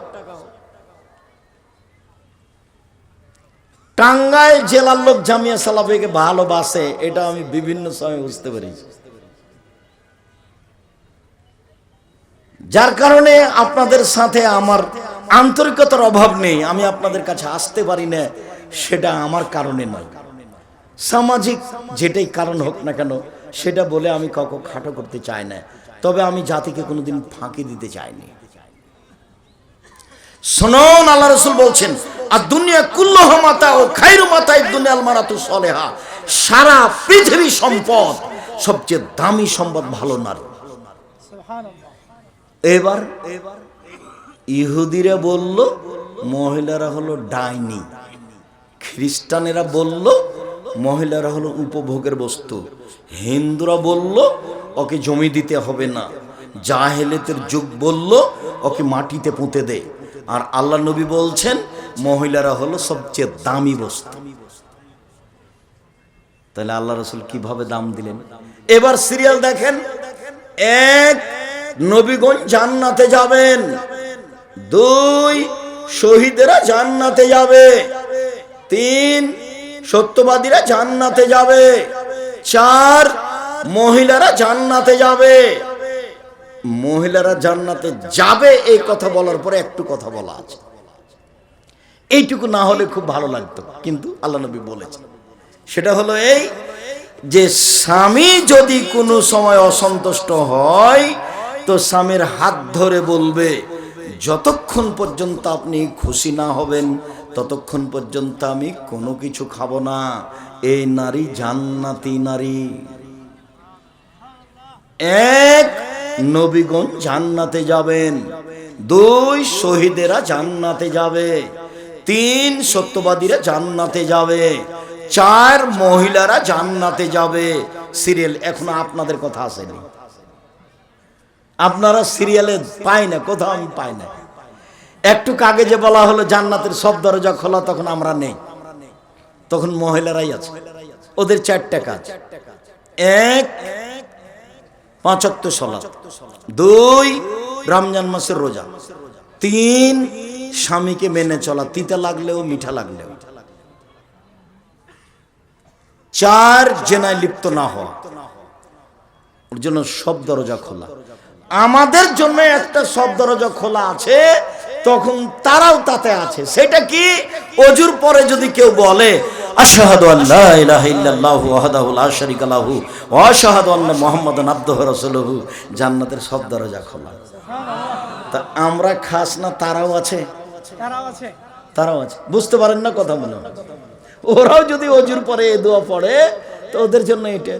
টাঙ্গাইল জেলার লোক জামিয়া সালাফিকে ভালোবাসে, এটা আমি বিভিন্ন সময় বুঝতে পেরেছি। যার কারণে আপনাদের সাথে আমার আন্তরিকতার অভাব নেই। আমি আপনাদের কাছে আসতে পারি না, সেটা আমার কারণে নয়। সামাজিক যেটাই কারণ হোক না কেন, সেটা বলে আমি কাউকে খাটো করতে চাই না। তবে আমি জাতিকে কোনোদিন ফাঁকি দিতে চাইনি। শুনুন, আল্লাহ রাসূল বলছেন, আর দুনিয়া কুল্লুহা মাতা ও খায়রু মাতাই দুনিয়াল মারাতু সলেহা, সারা পৃথিবী সম্পদ, সবচেয়ে দামি সম্পদ ভালো নারী। এবার ইহুদিরা বলল মহিলারা হলো ডাইনি, খ্রিস্টানেরা বলল মহিলারা হলো উপভোগের বস্তু, হিন্দুরা বলল ওকে জমি দিতে হবে না, জাহেলিয়াতের যুগ বলল ওকে মাটিতে পুঁতে দে, আর আল্লাহ নবী বলছেন মহিলারা হলো সবচেয়ে দামি বস্তু। তাহলে আল্লাহ রাসূল কিভাবে দাম দিলেন? এবার সিরিয়াল দেখেন। 1, নবীগণ জান্নাতে যাবেন। 2, শহীদেরা জান্নাতে যাবে। 3, সত্যবাদীরা জান্নাতে যাবে। 4, মহিলারা জান্নাতে যাবে। মহিলারা জান্নাতে যাবে এই কথা বলার পরে একটু কথা বলা আছে। এইটুকু না হলে খুব ভালো লাগতো, কিন্তু আল্লাহ নবী বলেছেন সেটা হলো এই যে স্বামী যদি কোনো সময় অসন্তুষ্ট হয় তো স্বামীর হাত ধরে বলবে, যতক্ষণ পর্যন্ত আপনি খুশি না হবেন ততক্ষণ পর্যন্ত আমি কোনো কিছু খাবো না। এই নারী জান্নাতি নারী। এক, নবীগণ জান্নাতে যাবেন। দুই, শহীদেরা জান্নাতে যাবে। তিন, সত্যবাদীরা জান্নাতে যাবে। চার, মহিলারা জান্নাতে যাবে। সিরিয়াল এখনো আপনাদের কথা আসেনি, আপনারা সিরিয়ালে পাই না, কোথাও আমি পাই না। একটু আগে যে বলা হলো জান্নাতের সব দরজা খোলা, তখন আমরা নেই, তখন মহিলারাই আছে। ওদের চারটা কাজ: এক, 5 ওয়াক্ত সালাত। দুই, রমজান মাসের রোজা। তিন, স্বামীকে মেনে চলা, তিতা লাগলেও মিঠা লাগলেও। চার, জেনায় লিপ্ত না হওয়া। ওর জন্য সব দরজা খোলা। আমাদের জন্য একটা সব দরজা খোলা আছে, তখন তারাও তাতে আছে। সেটা কি? অজুর পরে যদি কেউ বলে আশহাদু আল্লা ইলাহা ইল্লাল্লাহু ওয়াহদাহু লা শারীকা লাহু ওয়া আশহাদু আন্না মুহাম্মাদান আবদুহু ওয়া রাসূলুহু, জান্নাতের সব দরজা খোলা। তা আমরা খাস না, তারাও আছে, তারাও আছে। বুঝতে পারেন না কথা মনে হয়? ওরাও যদি অজুর পরে এই দোয়া পড়ে তো ওদের জন্য এটা।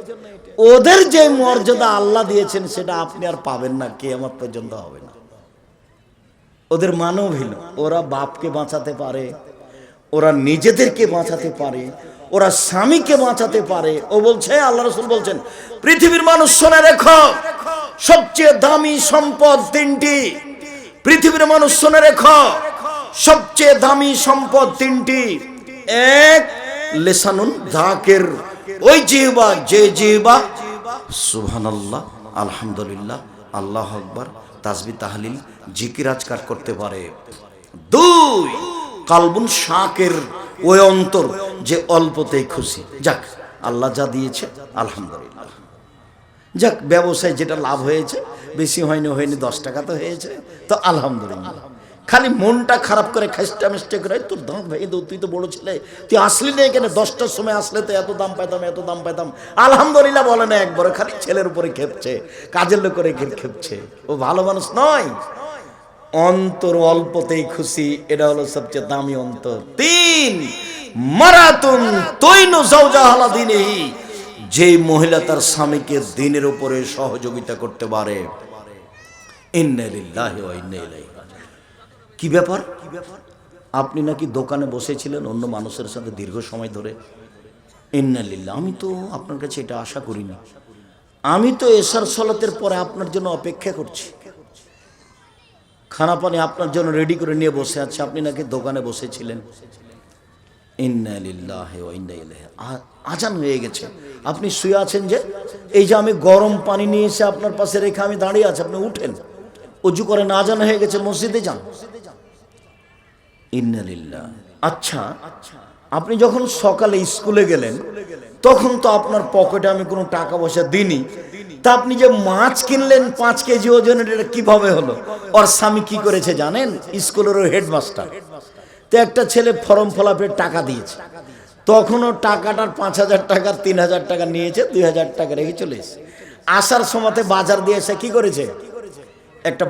ওদের যে মর্যাদা আল্লাহ দিয়েছেন সেটা আপনি আর পাবেন না, কিয়ামত পর্যন্ত হবে না। ওদের মানব হলো, ওরা বাপকে বাঁচাতে পারে, ওরা নিজেদেরকে বাঁচাতে পারে, ওরা স্বামীকে বাঁচাতে পারে। ও বলছে, আল্লাহ রাসূল বলছেন, পৃথিবীর মানুষ শুনে রেখো, সবচেয়ে দামি সম্পদ তিনটি। পৃথিবীর মানুষ শুনে রেখো, সবচেয়ে দামি সম্পদ তিনটি। এক, লিসানুন যাকির, ওই জিহ্বা, যে জিহ্বা সুবহানাল্লাহ, আলহামদুলিল্লাহ, আল্লাহু আকবার, তাসবিহ তাহলিল জিকির আজকার করতে পারে। দুই, কালবুন শাকির, ওই অন্তর যে অল্পতেই খুশি। যাক, আল্লাহ যা দিয়েছে আলহামদুলিল্লাহ, যাক ব্যবসায় যেটা লাভ হয়েছে, বেশি হয়নি 10 টাকা তো হয়েছে, তো আলহামদুলিল্লাহ। খালি মনটা খারাপ করে খাইস্টা মিস্টে করে, তোর দাম ভাই, তুই তো বড় ছেলে, তুই আসলি না এখানে, 10টার সময় আসলে তো এত দাম পাইতাম, এত দাম পাইতাম। আলহামদুলিল্লাহ বলে না একবার, খালি ছেলের উপরে খেপছে, কাজের লোক করে খেপছে। ও ভালো মানুষ নয়। অন্তর অল্পতেই খুশি, এটা হলো সবচেয়ে দামি অন্তর। তিন, মারাতুন তৈনু যাওজাহা আলা দীনিহি, যেই মহিলা তার স্বামীকে দ্বীনের উপরে সহযোগিতা করতে পারে। ইন্না লিল্লাহি ওয়া ইন্না ইলাইহি রাজিউন। কি ব্যাপার? আপনি নাকি দোকানে বসেছিলেন অন্য মানুষের সাথে দীর্ঘ সময় ধরে। ইন্না লিল্লাহ, আমি তো আপনার কাছে এটা আশা করিনি। আমি তো এশার সালাতের পরে আপনার জন্য অপেক্ষা করছি, খানা পানি আপনার জন্য রেডি করে নিয়ে বসে আছে, আপনি নাকি দোকানে বসেছিলেন। ইন্না লিল্লাহি ওয়া ইন্না ইলাইহি। আজান হয়ে গেছে, আপনি শুয়ে আছেন, যে এই যে আমি গরম পানি নিয়ে এসে আপনার পাশে রেখে আমি দাঁড়িয়ে আছি, আপনি উঠেন, অজু করেন, আজান হয়ে গেছে, মসজিদে যান। ইন্না লিল্লাহ। আচ্ছা, আপনি যখন সকালে স্কুলে গেলেন তখন তো আপনার পকেটে আমি কোনো টাকা পয়সা দিইনি, তা আপনি যে মাছ কিনলেন 5 কেজি ওজনের, এটা কিভাবে হলো? ওর স্বামী কি করেছে জানেন? স্কুলের হেডমাস্টার, তো একটা ছেলে ফর্ম ফলাপের টাকা দিয়েছে, তখনও টাকাটার 5000 টাকা 3000 টাকা নিয়েছে, 2000 টাকা রেখে চলে এসেছে। আসার সময়তে বাজার দিয়ে এসে কি করেছে? একটা